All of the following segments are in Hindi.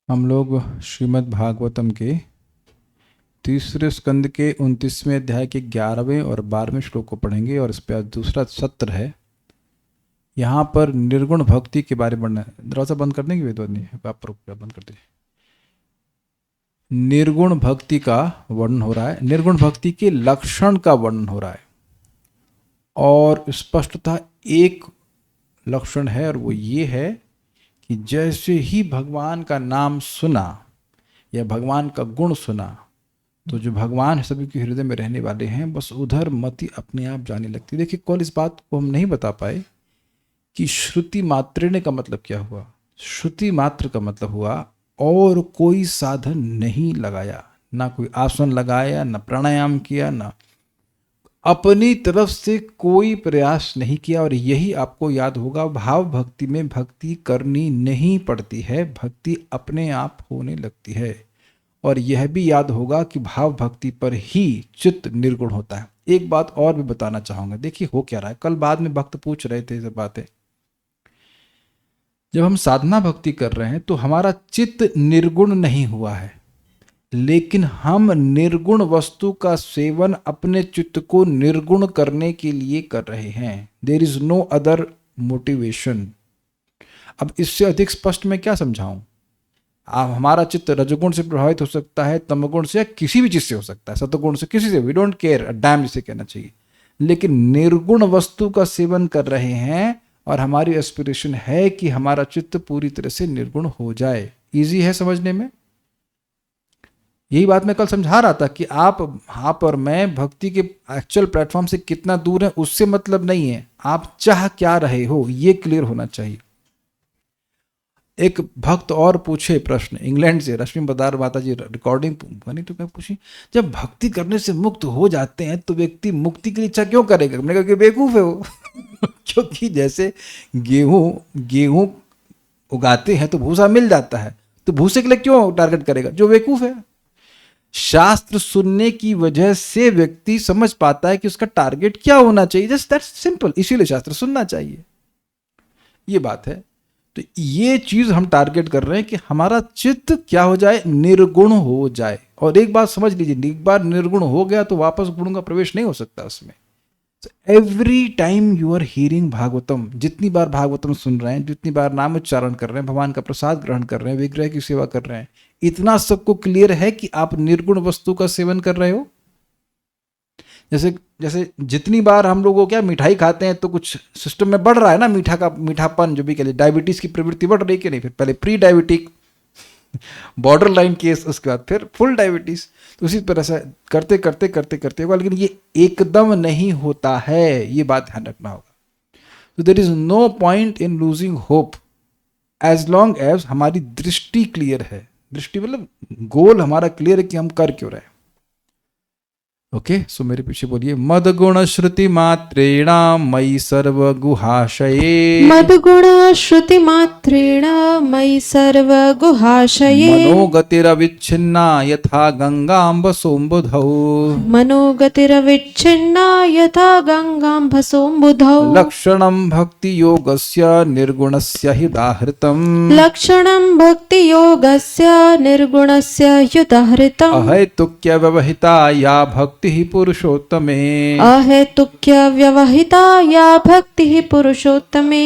हम लोग श्रीमद् भागवतम के तीसरे स्कंद के 29वें अध्याय के 11वें और 12वें श्लोक को पढ़ेंगे और इस पर आज दूसरा सत्र है। यहाँ पर निर्गुण भक्ति के बारे में पढ़ना है। दरवाजा बंद कर देंगे वेदवादी, आप बंद कर दीजिए। निर्गुण भक्ति का वर्णन हो रहा है, निर्गुण भक्ति के लक्षण का वर्णन हो रहा है और स्पष्टतः एक लक्षण है और वो ये है कि जैसे ही भगवान का नाम सुना या भगवान का गुण सुना तो जो भगवान सभी के हृदय में रहने वाले हैं बस उधर मति अपने आप जाने लगती। देखिए कल इस बात को हम नहीं बता पाए कि श्रुति मात्रेण का मतलब क्या हुआ। श्रुति मात्र का मतलब हुआ और कोई साधन नहीं लगाया, ना कोई आसन लगाया, ना प्राणायाम किया, ना अपनी तरफ से कोई प्रयास नहीं किया। और यही आपको याद होगा, भाव भक्ति में भक्ति करनी नहीं पड़ती है, भक्ति अपने आप होने लगती है। और यह भी याद होगा कि भाव भक्ति पर ही चित्त निर्गुण होता है। एक बात और भी बताना चाहूंगा, देखिए हो क्या रहा है। कल बाद में भक्त पूछ रहे थे ये बातें, जब हम साधना भक्ति कर रहे हैं तो हमारा चित्त निर्गुण नहीं हुआ है, लेकिन हम निर्गुण वस्तु का सेवन अपने चित्त को निर्गुण करने के लिए कर रहे हैं। There is no other motivation. अब इससे अधिक स्पष्ट मैं क्या समझाऊं। हमारा चित्त रजगुण से प्रभावित हो सकता है, तमगुण से, या किसी भी चीज से हो सकता है, सतगुण से, किसी से, वी डोंट केयर, डैम जिसे कहना चाहिए। लेकिन निर्गुण वस्तु का सेवन कर रहे हैं और हमारी एस्पिरेशन है कि हमारा चित्त पूरी तरह से निर्गुण हो जाए। इजी है समझने में। यही बात मैं कल समझा रहा था कि आप और मैं भक्ति के एक्चुअल प्लेटफॉर्म से कितना दूर है उससे मतलब नहीं है, आप चाह क्या रहे हो ये क्लियर होना चाहिए। एक भक्त और पूछे प्रश्न इंग्लैंड से, रश्मि बदार माता जी रिकॉर्डिंग बनी तो क्या पूछी, जब भक्ति करने से मुक्त हो जाते हैं तो व्यक्ति मुक्ति की इच्छा क्यों करेगा। मैंने कहा कि बेवकूफ है वो क्योंकि जैसे गेहूं उगाते हैं तो भूसा मिल जाता है, तो भूसे के लिए क्यों टारगेट करेगा, जो बेवकूफ है। शास्त्र सुनने की वजह से व्यक्ति समझ पाता है कि उसका टारगेट क्या होना चाहिए। जस्ट दैट्स सिंपल, इसीलिए शास्त्र सुनना चाहिए, ये बात है। तो ये चीज हम टारगेट कर रहे हैं कि हमारा चित्त क्या हो जाए, निर्गुण हो जाए। और एक बात समझ लीजिए, एक बार निर्गुण हो गया तो वापस गुण का प्रवेश नहीं हो सकता उसमें। Every time you are hearing Bhagavatam, जितनी बार भागवतम सुन रहे हैं, जितनी बार नाम उच्चारण कर रहे हैं, भगवान का प्रसाद ग्रहण कर रहे हैं, विग्रह की सेवा कर रहे हैं, इतना सबको क्लियर है कि आप निर्गुण वस्तु का सेवन कर रहे हो। जैसे जितनी बार हम लोगों क्या मिठाई खाते हैं तो कुछ सिस्टम में बढ़ रहा है ना, मीठापन जो भी कह लिए, डायबिटीज की प्रवृत्ति बढ़ रही कि नहीं। फिर पहले pre diabetic, border line case, उसके बाद फिर फुल डायबिटीज। तो उसी तरह से करते करते करते करते होगा, लेकिन ये एकदम नहीं होता है, ये बात ध्यान रखना होगा। तो there is no point in losing hope as long as हमारी दृष्टि क्लियर है। दृष्टि मतलब गोल हमारा क्लियर है कि हम कर क्यों रहे। ओके, सो मेरे पीछे बोलिए, मदगुण श्रुति मात्रेण मयि सर्व गुहाशये। मद्गुण श्रुति मात्रेण मयि सर्व गुहाशये। मनोगतिरविच्छिन्ना यथा गंगाम्बसोम्बुधौ। मनोगतिरविच्छिन्ना यथा गंगाम्बसोम्बुधौ। लक्षणं भक्ति योगस्य निर्गुणस्य हि उदाहृतम्। लक्षणं भक्ति योगस्य निर्गुणस्य ह्युदाहृतम्। अहैतुक्य व्यवहिता या भक्ति पुरुषोत्तमे। अहेतुक्य व्यवहिता या भक्ति पुरुषोत्तमे।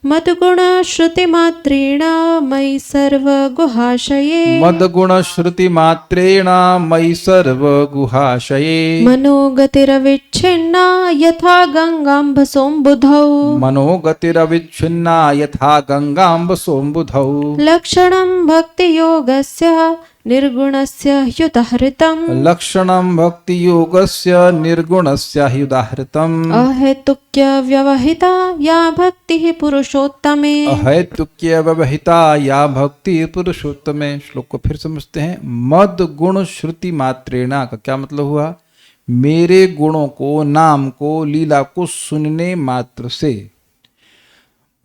मद्गुण श्रुति मात्रेण मयि सर्व गुहाशये। मद्गुण श्रुति मात्रेण मयि सर्व गुहाशये। मनोगतिरविच्छिन्ना यथा गंगाम्बसोम्बुधौ। मनोगतिरविच्छिन्ना यथा गंगाम्बसोम्बुधौ। लक्षणं भक्ति योगस्य निर्गुणस्य ह्युदाहृतम्। लक्षणं भक्ति योगस्य निर्गुणस्य हि उदाहृतम्। अहेतुक्य व्यवहिता या भक्ति पुरुषोत्तमे। अहैतुक्य व्यवहिता या भक्ति पुरुषोत्तमे। श्लोक को फिर समझते हैं। मद गुण श्रुति मात्रेण का क्या मतलब हुआ, मेरे गुणों को, नाम को, लीला को सुनने मात्र से।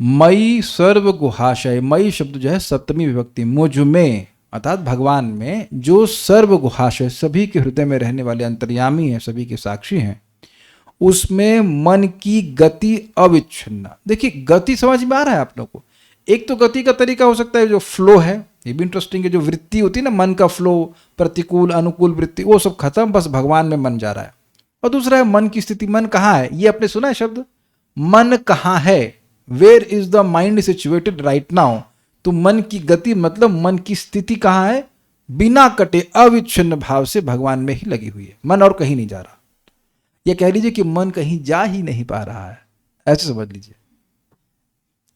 मयि सर्व गुहाशय, मयि शब्द जो है सप्तमी विभक्ति, मुझ में अर्थात भगवान में, जो सर्व गुहाशय सभी के हृदय में रहने वाले अंतर्यामी हैं, सभी के साक्षी हैं, उसमें मन की गति अविच्छिन्न। देखिए गति समझ में आ रहा है आप लोगों को। एक तो गति का तरीका हो सकता है जो फ्लो है, ये भी इंटरेस्टिंग है। जो वृत्ति होती है ना, मन का फ्लो, प्रतिकूल अनुकूल वृत्ति, वो सब खत्म, बस भगवान में मन जा रहा है। और दूसरा है मन की स्थिति। मन कहाँ है? ये आपने सुना है शब्द, मन कहाँ है? Where is the mind situated right now. तो मन की गति मतलब मन की स्थिति कहाँ है? बिना कटे अविच्छिन्न भाव से भगवान में ही लगी हुई है। मन और कहीं नहीं जा रहा। ये कह लीजिए कि मन कहीं जा ही नहीं पा रहा है, ऐसे समझ लीजिए।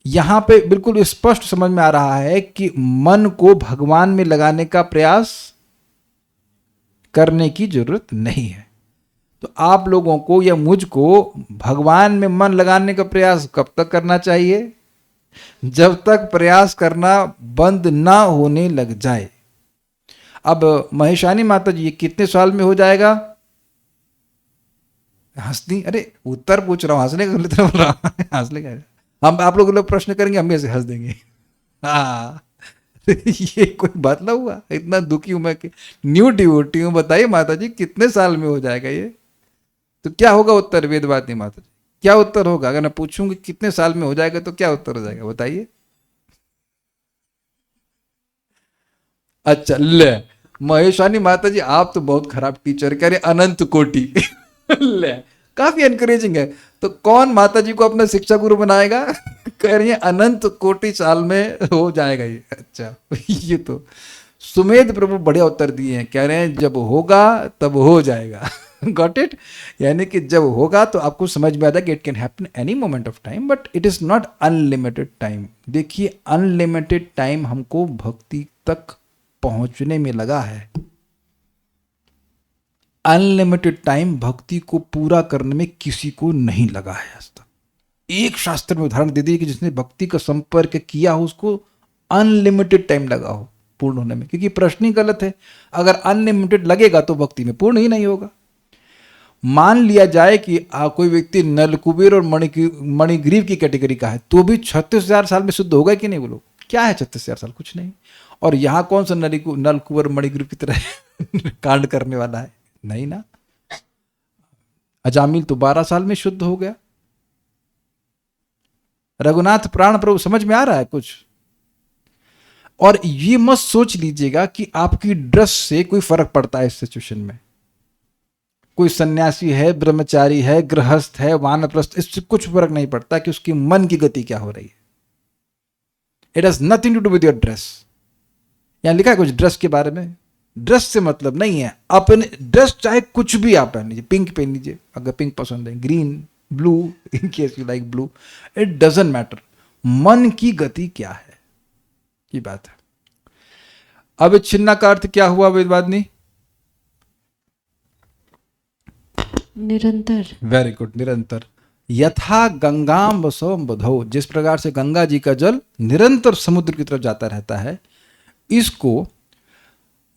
यहां पे बिल्कुल स्पष्ट समझ में आ रहा है कि मन को भगवान में लगाने का प्रयास करने की जरूरत नहीं है। तो आप लोगों को या मुझको भगवान में मन लगाने का प्रयास कब तक करना चाहिए? जब तक प्रयास करना बंद ना होने लग जाए। अब महेशानी माता जी, ये कितने साल में हो जाएगा? हंसनी, अरे उत्तर पूछ रहा हूं, हंसने का बोल रहा हूं, हंसने का। हम आप लोग प्रश्न करेंगे, हम भी ऐसे हंस देंगे। हाँ ये कोई बात ना हुआ, इतना दुखी हूं मैं कि न्यू डिवोटी हूं। बताइए माता जी कितने साल में हो जाएगा ये? तो क्या होगा उत्तर? वेदवादी माता जी क्या उत्तर होगा? अगर मैं पूछूंगी कितने साल में हो जाएगा तो क्या उत्तर हो जाएगा बताइए? अच्छा ले, महेशानी माता जी आप तो बहुत खराब टीचर, कह रहे अनंत कोटि। ले, काफी एनकरेजिंग है। तो कौन माता जी को अपना शिक्षा गुरु बनाएगा? कह रही है अनंत कोटि साल में हो जाएगा ये। अच्छा ये तो सुमेध प्रभु बढ़िया उत्तर दिए हैं, कह रहे हैं जब होगा तब हो जाएगा। Got it? यानी कि जब होगा तो आपको समझ में आता है कि it can happen any moment of time, but it is not unlimited time. देखिए अनलिमिटेड टाइम हमको भक्ति तक पहुंचने में लगा है। अनलिमिटेड टाइम भक्ति को पूरा करने में किसी को नहीं लगा है आज तक। एक शास्त्र में उदाहरण दे दीजिए कि जिसने भक्ति का संपर्क किया हो उसको अनलिमिटेड टाइम लगा हो पूर्ण होने में, क्योंकि प्रश्न ही गलत है। अगर अनलिमिटेड लगेगा तो भक्ति में पूर्ण ही नहीं होगा। मान लिया जाए कि कोई व्यक्ति नलकुबेर और मणिग्रीव की कैटेगरी का है, तो भी 36,000 साल में शुद्ध होगा कि नहीं? बोलो क्या है 36,000 साल? कुछ नहीं। और यहां कौन सा नलकुबर मणिग्रीव की तरह कांड करने वाला है? नहीं ना। अजामिल तो 12 साल में शुद्ध हो गया। रघुनाथ प्राण प्रभु, समझ में आ रहा है कुछ? और ये मत सोच लीजिएगा कि आपकी ड्रेस से कोई फर्क पड़ता है इस सिचुएशन में। कोई सन्यासी है, ब्रह्मचारी है, गृहस्थ है, वानप्रस्थ, इससे कुछ फर्क नहीं पड़ता कि उसकी मन की गति क्या हो रही है। It has nothing to do with your dress. यहां लिखा है कुछ ड्रेस के बारे में? ड्रेस से मतलब नहीं है। अपने ड्रेस चाहे कुछ भी आप पहन लीजिए, पिंक पहन लीजिए अगर पिंक पसंद है, green, blue in case you like blue, it doesn't matter. मन की गति क्या है की बात है। अब छिन्ना का अर्थ क्या हुआ वेदवादिनी? निरंतर। वेरी गुड, निरंतर। यथा गंगाम वसवम बधो, जिस प्रकार से गंगा जी का जल निरंतर समुद्र की तरफ जाता रहता है, इसको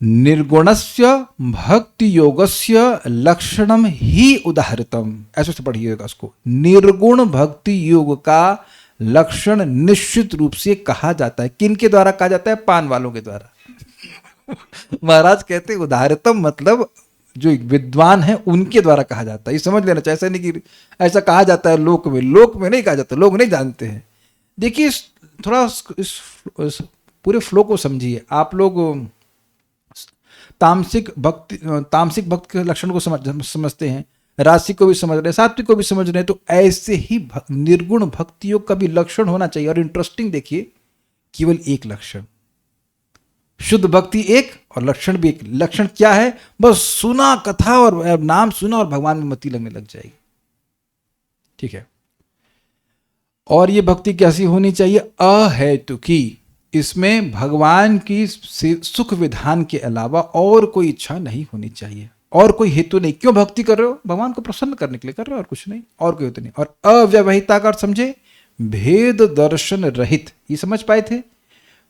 निर्गुणस्य भक्ति योगस्य लक्षणम ही उदाहृतम, ऐसे से पढ़िएगा इसको। निर्गुण भक्ति योग का लक्षण निश्चित रूप से कहा जाता है। किन के द्वारा कहा जाता है? पान वालों के द्वारा। महाराज कहते हैं उदाहृतम मतलब जो विद्वान है उनके द्वारा कहा जाता है। ये समझ लेना चाहिए। ऐसा नहीं कि ऐसा कहा जाता है लोक में, लोक में नहीं कहा जाता, लोग नहीं जानते हैं। देखिए थोड़ा इस पूरे फ्लो को समझिए। आप लोग तामसिक भक्ति के लक्षण को समझते हैं, राशि को भी समझ रहे हैं, सात्विक को भी समझ रहे हैं। तो ऐसे ही निर्गुण भक्तियों का भी लक्षण होना चाहिए। और इंटरेस्टिंग देखिए, केवल एक लक्षण, शुद्ध भक्ति एक और लक्षण भी एक। लक्षण क्या है? बस सुना कथा और नाम सुना और भगवान में मति लगने लग जाएगी। ठीक है। और ये भक्ति कैसी होनी चाहिए? अहेतुकी। इसमें भगवान की सुख विधान के अलावा और कोई इच्छा नहीं होनी चाहिए, और कोई हेतु नहीं। क्यों भक्ति कर रहे हो? भगवान को प्रसन्न करने के लिए कर रहे हो, और कुछ नहीं, और कोई हेतु नहीं। और अव्यवहिता का अर्थ समझे, भेद दर्शन रहित। ये समझ पाए थे?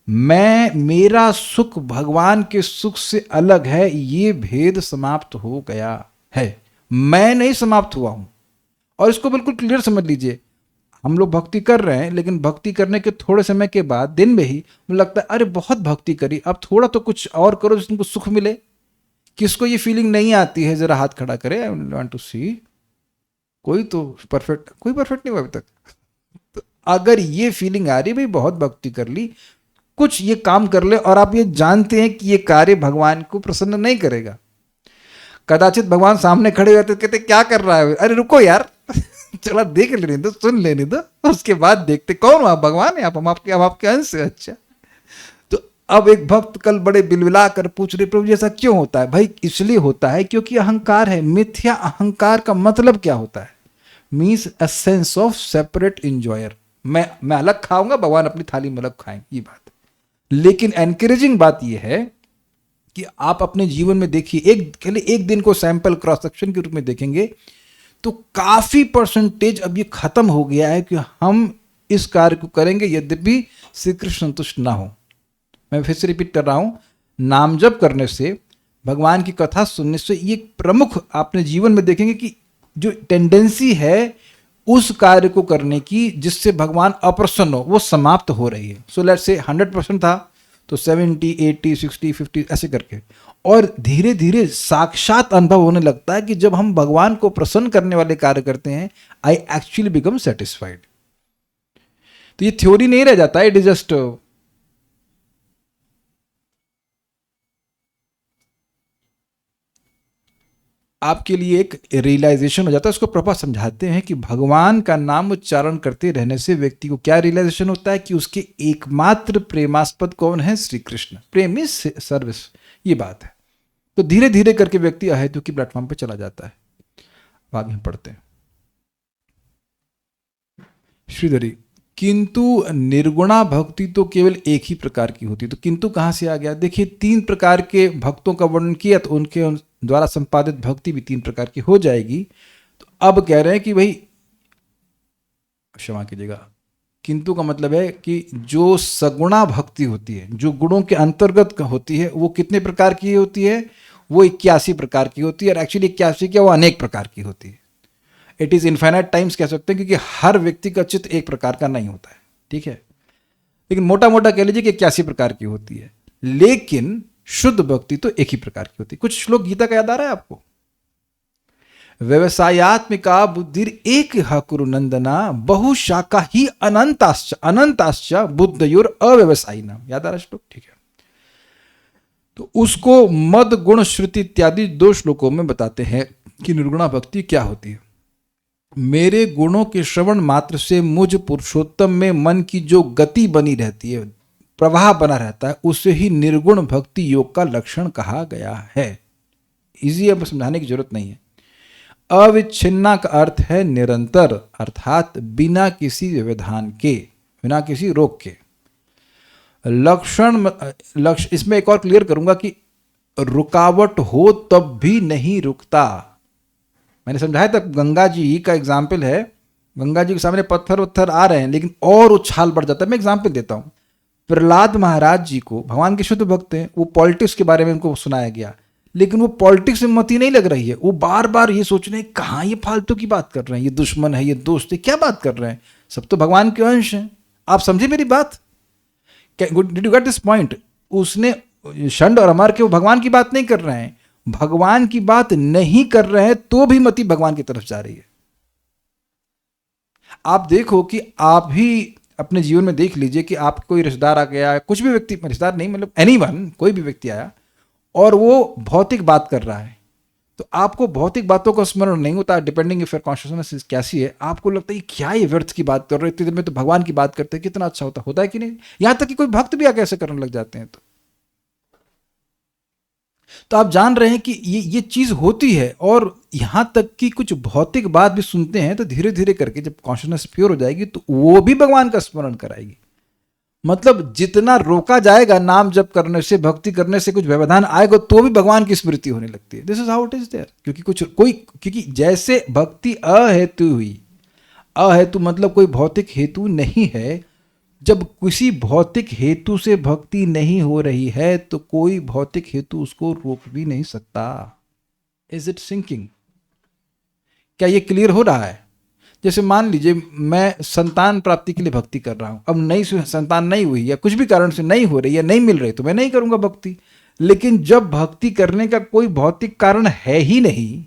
मेरा सुख भगवान के सुख से अलग है, ये भेद समाप्त हो गया है। मैं नहीं समाप्त हुआ हूं। और इसको बिल्कुल क्लियर समझ लीजिए। हम लोग भक्ति कर रहे हैं, लेकिन भक्ति करने के थोड़े समय के बाद दिन में ही मुझे लगता है अरे बहुत भक्ति करी, अब थोड़ा तो कुछ और करो जिसमें कुछ सुख मिले। किसको ये फीलिंग नहीं आती है? जरा हाथ खड़ा करे। आई वांट टू सी। कोई तो परफेक्ट, कोई परफेक्ट नहीं हुआ अभी तक। तो अगर ये फीलिंग आ रही भाई बहुत भक्ति कर ली, कुछ ये काम कर ले और आप ये जानते हैं कि ये कार्य भगवान को प्रसन्न नहीं करेगा। कदाचित भगवान सामने खड़े होते कहते क्या कर रहा है, अरे रुको यार चला देख लेने दो, सुन लेने दो, उसके बाद देखते कौन आप, भगवान है आप, हम आपके अंश है। अच्छा, तो अब एक भक्त कल बड़े बिलबिला कर पूछ रहे प्रभु जी ऐसा क्यों होता है? भाई इसलिए होता है क्योंकि अहंकार है। मिथ्या अहंकार का मतलब क्या होता है? Means a sense of separate enjoyer. मैं अलग खाऊंगा, भगवान अपनी थाली में अलग खाएं, ये बात। लेकिन एनकरेजिंग बात यह है कि आप अपने जीवन में देखिए, एक दिन को सैंपल क्रॉस सेक्शन के रूप में देखेंगे तो काफी परसेंटेज अब ये खत्म हो गया है कि हम इस कार्य को करेंगे यद्यपि श्री कृष्ण संतुष्ट ना हो। मैं फिर से रिपीट कर रहा हूं, नाम जप करने से, भगवान की कथा सुनने से, ये प्रमुख अपने जीवन में देखेंगे कि जो टेंडेंसी है उस कार्य को करने की जिससे भगवान अप्रसन्न हो, वो समाप्त हो रही है। सो लेट्स से 100% था तो 70, 80, 60, 50 ऐसे करके, और धीरे धीरे साक्षात अनुभव होने लगता है कि जब हम भगवान को प्रसन्न करने वाले कार्य करते हैं, आई एक्चुअली बिकम सेटिस्फाइड। तो ये थ्योरी नहीं रह जाता है, इट इज जस्ट आपके लिए एक रियलाइजेशन हो जाता है। उसको प्रभा समझाते हैं कि भगवान का नाम उच्चारण करते रहने से व्यक्ति को क्या रियलाइजेशन होता है कि उसके एकमात्र प्रेमास्पद कौन है? श्री कृष्ण। प्रेम इज सर्विस, ये बात है। तो धीरे धीरे करके व्यक्ति अहेतु की प्लेटफॉर्म पे चला जाता है। आगे हम पढ़ते हैं। श्रीधरी, किंतु निर्गुणा भक्ति तो केवल एक ही प्रकार की होती है। तो किंतु कहां से आ गया? देखिए, 3 प्रकार के भक्तों का वर्णन किया तो उनके द्वारा संपादित भक्ति भी 3 प्रकार की हो जाएगी। तो अब कह रहे हैं कि भाई, क्षमा कीजिएगा, किंतु का मतलब है कि जो सगुणा भक्ति होती है, जो गुणों के अंतर्गत होती है, वो कितने प्रकार की होती है? वो 81 प्रकार की होती है। और एक्चुअली 81 क्या, वो अनेक प्रकार की होती है। इट इज इनफाइनाइट टाइम्स कह सकते हैं, क्योंकि हर व्यक्ति का चित्त एक प्रकार का नहीं होता है, ठीक है। लेकिन मोटा मोटा कह लीजिए कि 81 प्रकार की होती है। लेकिन शुद्ध भक्ति तो एक ही प्रकार की होती है। कुछ श्लोक गीता का याद आ रहा है आपको? व्यवसायात्मिका बुद्धि एक कुरु नंदना बहुशाखा ही अनंताश्च अनंताश्च बुद्धयोर अव्यवसायी नाम। याद आ रहा है श्लोक? ठीक है। तो उसको मद गुण श्रुति इत्यादि 2 श्लोकों में बताते हैं कि निर्गुणा भक्ति क्या होती है। मेरे गुणों के श्रवण मात्र से मुझ पुरुषोत्तम में मन की जो गति बनी रहती है, प्रवाह बना रहता है, उसे ही निर्गुण भक्ति योग का लक्षण कहा गया है। इजी अब समझाने की जरूरत नहीं है। अविच्छिन्ना का अर्थ है निरंतर, अर्थात बिना किसी व्यवधान के, बिना किसी रोक के। लक्ष्य इसमें एक और क्लियर करूंगा कि रुकावट हो तब भी नहीं रुकता। मैंने समझाया था, गंगा जी का एग्जाम्पल है। गंगा जी के सामने पत्थर उत्थर आ रहे हैं लेकिन और उछाल बढ़ जाता है। मैं एग्जाम्पल देता हूं। प्रहलाद महाराज जी को, भगवान के शुद्ध भक्त हैं, वो पॉलिटिक्स के बारे में उनको सुनाया गया, लेकिन वो पॉलिटिक्स में मति नहीं लग रही है। वो बार बार ये सोच रहे हैं कहाँ ये फालतू की बात कर रहे हैं, ये दुश्मन है, ये दोस्त है, क्या बात कर रहे हैं, सब तो भगवान के अंश हैं। आप समझे मेरी बात? Did you get this point? उसने षंड और अमर के वो भगवान की बात नहीं कर रहे हैं, भगवान की बात नहीं कर रहे हैं तो भी मति भगवान की तरफ जा रही है। आप देखो कि आप भी अपने जीवन में देख लीजिए कि आप कोई रिश्तेदार आ गया, कुछ भी व्यक्ति, रिश्तेदार नहीं मतलब एनीवन, कोई भी व्यक्ति आया और वो भौतिक बात कर रहा है, तो आपको भौतिक बातों का स्मरण नहीं होता। डिपेंडिंग इफ योर कॉन्शियसनेस कैसी है, आपको लगता है क्या ये व्यर्थ की बात कर रहे हैं, इतनी देर में तो भगवान की बात करते हैं, कितना अच्छा होता है कि नहीं। यहां तक कि कोई भक्त भी आके ऐसे करने लग जाते हैं। तो आप जान रहे हैं कि ये चीज होती है। और यहां तक कि कुछ भौतिक बात भी सुनते हैं तो धीरे धीरे करके जब कॉन्शियसनेस प्योर हो जाएगी तो वो भी भगवान का स्मरण कराएगी। मतलब जितना रोका जाएगा नाम जप करने से, भक्ति करने से, कुछ व्यवधान आएगा तो भी भगवान की स्मृति होने लगती है। This is how it is there. क्योंकि जैसे भक्ति अहेतु हुई, अहेतु मतलब कोई भौतिक हेतु नहीं है। जब किसी भौतिक हेतु से भक्ति नहीं हो रही है तो कोई भौतिक हेतु उसको रोक भी नहीं सकता। Is it sinking? क्या ये क्लियर हो रहा है? जैसे मान लीजिए मैं संतान प्राप्ति के लिए भक्ति कर रहा हूं, अब नई संतान नहीं हुई या कुछ भी कारण से नहीं हो रही या नहीं मिल रही तो मैं नहीं करूंगा भक्ति। लेकिन जब भक्ति करने का कोई भौतिक कारण है ही नहीं,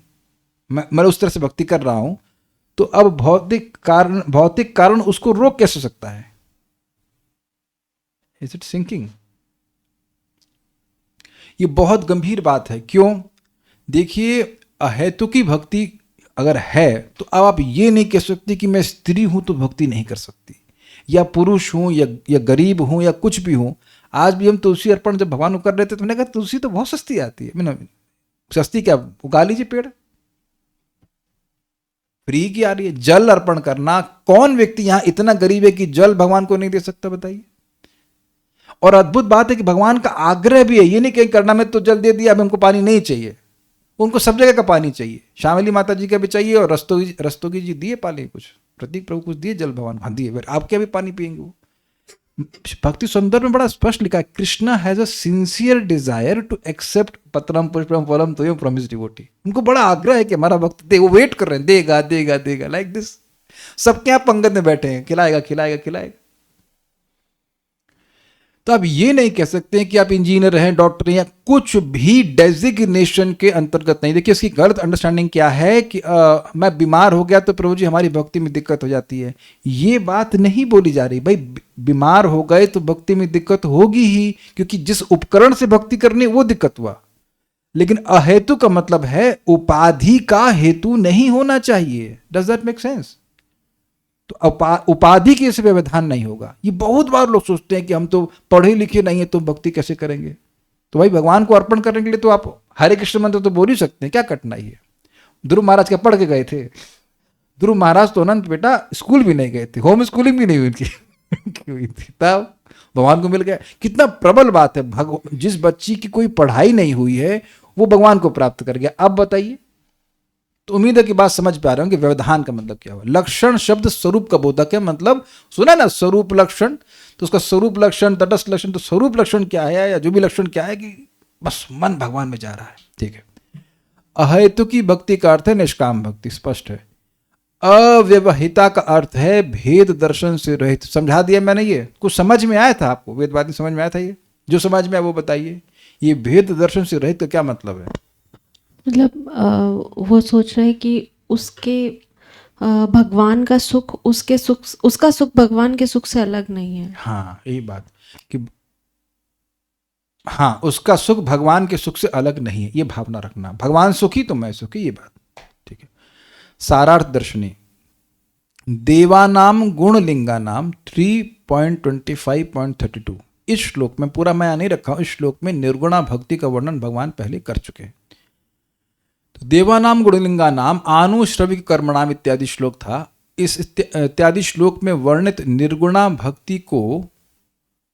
मैं उस तरह से भक्ति कर रहा हूं, तो अब भौतिक कारण उसको रोक कैसे सकता है? Is it sinking? ये बहुत गंभीर बात है। क्यों? देखिए, अहेतुकी भक्ति अगर है तो अब आप ये नहीं कह सकते कि मैं स्त्री हूं तो भक्ति नहीं कर सकती, या पुरुष हूं या गरीब हूं या कुछ भी हूं। आज भी हम तुलसी अर्पण जब भगवान को कर रहे थे तो मैंने कहा तुलसी तो बहुत सस्ती आती है। मैंने सस्ती क्या, उगा लीजिए पेड़, फ्री की आ रही है। जल अर्पण करना, कौन व्यक्ति यहां इतना गरीब है कि जल भगवान को नहीं दे सकता, बताइए। और अद्भुत बात है कि भगवान का आग्रह भी है, ये नहीं कहीं करना में तो जल दे दिया अब हमको पानी नहीं चाहिए, उनको सब जगह का पानी चाहिए। श्यामली माता जी का भी चाहिए और रस्तोगी जी दिए पानी, कुछ प्रतीक प्रभु कुछ दिए जल भगवान, हाँ दिए, आप क्या भी पानी पिएंगे वो। भक्ति सुंदर में बड़ा स्पष्ट लिखा है, Krishna has a sincere desire to accept पत्रम पुष्पम फलम तोयम फ्रॉम हिज डिवोटी। उनको बड़ा आग्रह है कि हमारा भक्त दे, वो वेट कर रहे हैं, देगा देगा देगा, लाइक दिस। सबके यहाँ पंगत में बैठे हैं, खिलाएगा खिलाएगा खिलाएगा। तो आप ये नहीं कह सकते हैं कि आप इंजीनियर हैं, डॉक्टर हैं, या कुछ भी डेजिग्नेशन के अंतर्गत नहीं। देखिए, इसकी गलत अंडरस्टैंडिंग क्या है कि मैं बीमार हो गया तो प्रभु जी हमारी भक्ति में दिक्कत हो जाती है। ये बात नहीं बोली जा रही। भाई, बीमार हो गए तो भक्ति में दिक्कत होगी ही, क्योंकि जिस उपकरण से भक्ति करनी वो दिक्कत हुआ। लेकिन अहेतु का मतलब है उपाधि का हेतु नहीं होना चाहिए। Does that make sense? तो उपाधि के से व्यवधान नहीं होगा। ये बहुत बार लोग सोचते हैं कि हम तो पढ़े लिखे नहीं है तो भक्ति कैसे करेंगे। तो भाई, भगवान को अर्पण करने के लिए तो आप हरे कृष्ण मंत्र तो बोल ही सकते हैं, क्या कठिनाई है। ध्रुव महाराज क्या पढ़ के गए थे? ध्रुव महाराज तो अनंत बेटा स्कूल भी नहीं गए थे, होम स्कूलिंग भी नहीं हुई उनकी, तब भगवान को मिल गया। कितना प्रबल बात है। जिस बच्ची की कोई पढ़ाई नहीं हुई है वो भगवान को प्राप्त कर गया। अब बताइए। तो उम्मीद है कि बात समझ पा रहे हो कि व्यवधान का मतलब क्या हुआ। लक्षण शब्द स्वरूप का बोधक है, मतलब सुना ना स्वरूप लक्षण, तो उसका स्वरूप लक्षण, तटस्थ लक्षण। तो स्वरूप लक्षण क्या है, या जो भी लक्षण क्या है, कि बस मन भगवान में जा रहा है। ठीक है। अहेतुकी भक्ति का अर्थ है निष्काम भक्ति, स्पष्ट है। अव्यवहिता का अर्थ है भेद दर्शन से रहित। समझा दिया मैंने। ये कुछ समझ में आया था आपको? वेदवादी समझ में आया था? ये जो समझ में आया वो बताइए। ये भेद दर्शन से रहित का क्या मतलब है? मतलब वो सोच रहे हैं कि उसके भगवान का सुख, उसका सुख भगवान के सुख से अलग नहीं है। हाँ, यही बात कि हाँ, उसका सुख भगवान के सुख से अलग नहीं है, ये भावना रखना। भगवान सुखी तो मैं सुखी, ये बात। ठीक है। सारार्थ दर्शनी देवानाम गुणलिंगानाम 3.25.32। इस श्लोक में, पूरा मैं नहीं रखा हूं, इस श्लोक में निर्गुणा भक्ति का वर्णन भगवान पहले कर चुके हैं। तो देवानाम गुणलिंगानाम आनुश्रविक कर्मणाम इत्यादि श्लोक था। इस इत्यादि श्लोक में वर्णित निर्गुणा भक्ति को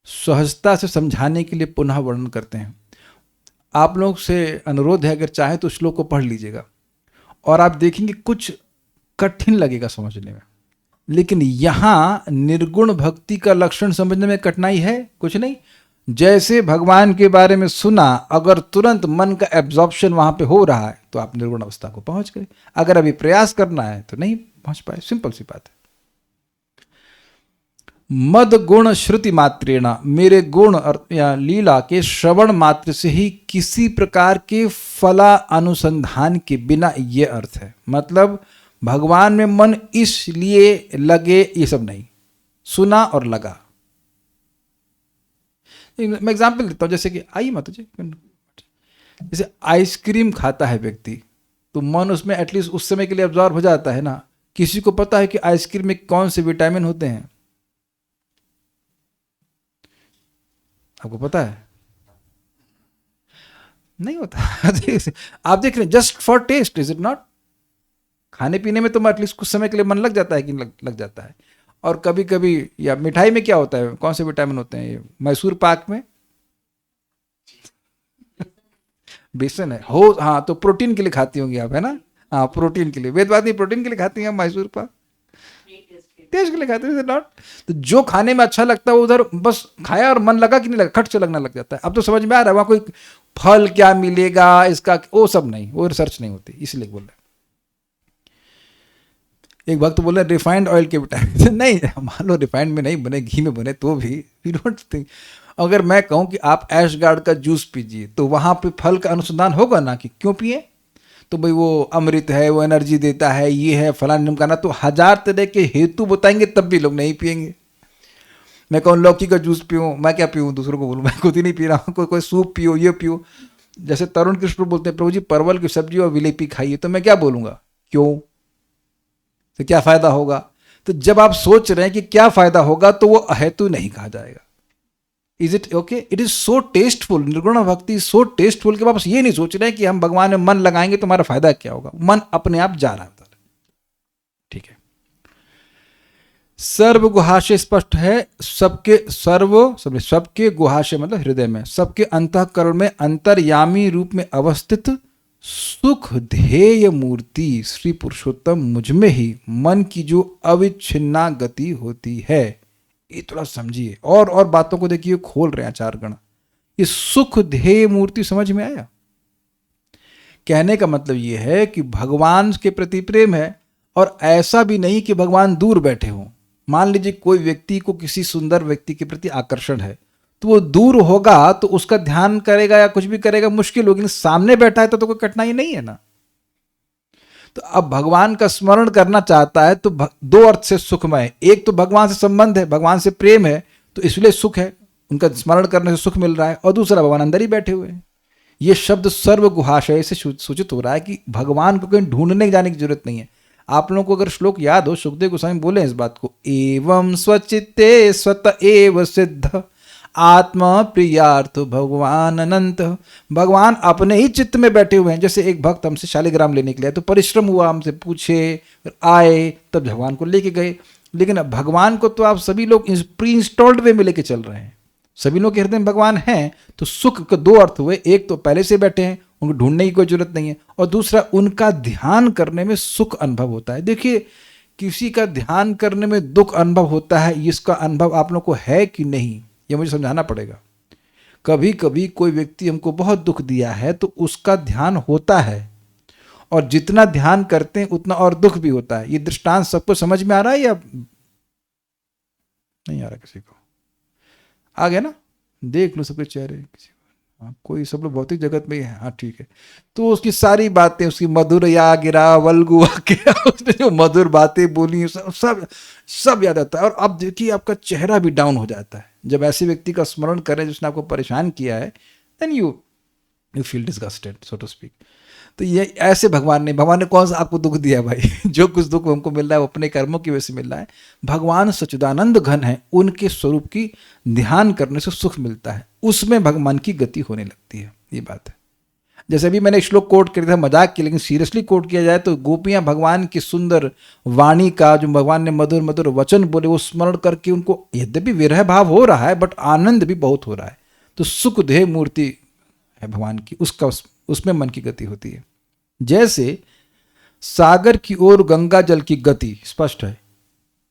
सहजता से समझाने के लिए पुनः वर्णन करते हैं। आप लोग से अनुरोध है, अगर चाहे तो श्लोक को पढ़ लीजिएगा और आप देखेंगे कुछ कठिन लगेगा समझने में, लेकिन यहां निर्गुण भक्ति का लक्षण समझने में कठिनाई है कुछ नहीं। जैसे भगवान के बारे में सुना, अगर तुरंत मन का एब्जॉर्प्शन वहां पे हो रहा है तो आप निर्गुण अवस्था को पहुंच गए। अगर अभी प्रयास करना है तो नहीं पहुंच पाए, सिंपल सी बात है। मद गुण श्रुति मात्रेण, मेरे गुण या लीला के श्रवण मात्र से ही किसी प्रकार के फला अनुसंधान के बिना, ये अर्थ है। मतलब भगवान में मन इसलिए लगे, ये सब नहीं, सुना और लगा। मैं एग्जाम्पल देता हूं, जैसे कि आइए माता जी, जैसे आइसक्रीम खाता है व्यक्ति तो मन उसमें एटलीस्ट उस समय के लिए अब्जॉर्ब हो जाता है ना। किसी को पता है कि आइसक्रीम में कौन से विटामिन होते हैं? आपको पता है? नहीं होता। आप देख रहे हैं, just for taste, is it not? खाने पीने में तो एटलीस्ट कुछ समय के लिए मन लग जाता है कि लग जाता है। और कभी कभी, या मिठाई में क्या होता है, कौन से विटामिन होते हैं? ये मैसूर पाक में बेसन है हो, हाँ, तो प्रोटीन के लिए खाती होंगी आप, है ना? हाँ, प्रोटीन के लिए। वेदवादी प्रोटीन के लिए खाती हैं मैसूर पाक, टेस्ट के लिए खाते हैं नॉट। तो जो खाने में अच्छा लगता है वो उधर बस खाया और मन लगा कि नहीं लगा, खट से लगने लग जाता है। अब तो समझ में आ रहा है वहां कोई फल क्या मिलेगा इसका, वो सब नहीं, वो रिसर्च नहीं होती, इसलिए बोल रहे। एक वक्त तो बोल रहे रिफाइंड ऑयल के विटामिन नहीं, मान लो रिफाइंड में नहीं बने, घी में बने तो भी वी डोंट थिंक। अगर मैं कहूं कि आप ऐशगार्ड का जूस पीजिए तो वहां पे फल का अनुसंधान होगा ना कि क्यों पिए, तो भाई वो अमृत है, वो एनर्जी देता है, ये है फलाना ढिमकाना, तो 1000 तरह के हेतु बताएंगे तब भी लोग नहीं पिएंगे। मैं कहूँ लौकी का जूस पीऊँ, मैं क्या पीऊँ, दूसरों को बोलूँ, मैं खुद ही नहीं पी रहा हूँ, कोई सूप पियो, ये पियो। जैसे तरुण कृष्ण बोलते हैं प्रभु जी परवल की सब्जी और विलेपी खाइए, तो मैं क्या बोलूँगा, क्यों, तो क्या फायदा होगा। तो जब आप सोच रहे हैं कि क्या फायदा होगा तो वो अहेतु नहीं कहा जाएगा। Is it okay, it is so tasteful, निर्गुण भक्ति सो टेस्टफुल कि वापस ये नहीं सोच रहे हैं कि हम भगवान में मन लगाएंगे तो हमारा फायदा क्या होगा, मन अपने आप जा रहा है। ठीक है, सर्व गुहाशय स्पष्ट है, सबके सबके गुहाशय मतलब हृदय में, सबके अंतःकरण में अंतर्यामी रूप में अवस्थित सुख ध्येय मूर्ति श्री पुरुषोत्तम मुझ में ही मन की जो अविच्छिन्ना गति होती है, ये थोड़ा समझिए। और बातों को देखिए खोल रहे हैं चार गण। ये सुख ध्येय मूर्ति समझ में आया? कहने का मतलब ये है कि भगवान के प्रति प्रेम है, और ऐसा भी नहीं कि भगवान दूर बैठे हों। मान लीजिए कोई व्यक्ति को किसी सुंदर व्यक्ति के प्रति आकर्षण है, तो वो दूर होगा तो उसका ध्यान करेगा या कुछ भी करेगा मुश्किल होगी, लेकिन सामने बैठा है तो कोई कठिनाई नहीं है ना। तो अब भगवान का स्मरण करना चाहता है तो दो अर्थ से सुखमय है। एक तो भगवान से संबंध है, भगवान से प्रेम है, तो इसलिए सुख है, उनका स्मरण करने से सुख मिल रहा है। और दूसरा भगवान अंदर ही बैठे हुए हैं। ये शब्द सर्व गुहाशय से सूचित हो रहा है कि भगवान को कहीं ढूंढने जाने की जरूरत नहीं है। आप लोगों को अगर श्लोक याद हो, सुखदेव गोस्वामी बोले इस बात को, एवं स्वचित्ते स्वत एव सिद्ध आत्मा प्रियार्थ भगवान अनंत। भगवान अपने ही चित्त में बैठे हुए हैं। जैसे एक भक्त हमसे शालिग्राम लेने के लिए तो परिश्रम हुआ, हमसे पूछे, फिर आए, तब भगवान को लेके गए। लेकिन अब भगवान को तो आप सभी लोग प्री इंस्टॉल्ड वे में लेके चल रहे हैं। सभी लोग के हृदय में भगवान हैं। तो सुख के दो अर्थ हुए, एक तो पहले से बैठे हैं, उनको ढूंढने की कोई जरूरत नहीं है, और दूसरा उनका ध्यान करने में सुख अनुभव होता है। देखिए, किसी का ध्यान करने में दुख अनुभव होता है, इसका अनुभव आप लोग को है कि नहीं, ये मुझे समझाना पड़ेगा। कभी कभी कोई व्यक्ति हमको बहुत दुख दिया है तो उसका ध्यान होता है, और जितना ध्यान करते हैं उतना और दुख भी होता है। ये दृष्टांत सबको समझ में आ रहा है या नहीं आ रहा? किसी को आ गया ना? देख लो सबके चेहरे, किसी को, हाँ, कोई, सब लोग भौतिक जगत में ही है, हाँ ठीक है। तो उसकी सारी बातें, उसकी मधुर या गिरा वल्गुआ के उसने जो मधुर बातें बोली सब याद आता है। और अब देखिए आपका चेहरा भी डाउन हो जाता है जब ऐसे व्यक्ति का स्मरण करें जिसने आपको परेशान किया है। Then you feel disgusted, so to speak. तो ये ऐसे भगवान ने कौन सा आपको दुख दिया भाई? जो कुछ दुख हमको मिल रहा है वो अपने कर्मों की वजह से मिल रहा है। भगवान सच्चिदानंद घन है, उनके स्वरूप की ध्यान करने से सुख मिलता है, उसमें भगवान की गति होने लगती है। ये बात है। जैसे अभी मैंने श्लोक कोट किया था मजाक के, लेकिन सीरियसली कोट किया जाए तो गोपियां भगवान की सुंदर वाणी का, जो भगवान ने मधुर मधुर वचन बोले, वो स्मरण करके उनको यद्यपि विरह भाव हो रहा है बट आनंद भी बहुत हो रहा है। तो सुख देह मूर्ति है भगवान की, उसमें मन की गति होती है। जैसे सागर की ओर गंगा जल की गति स्पष्ट है,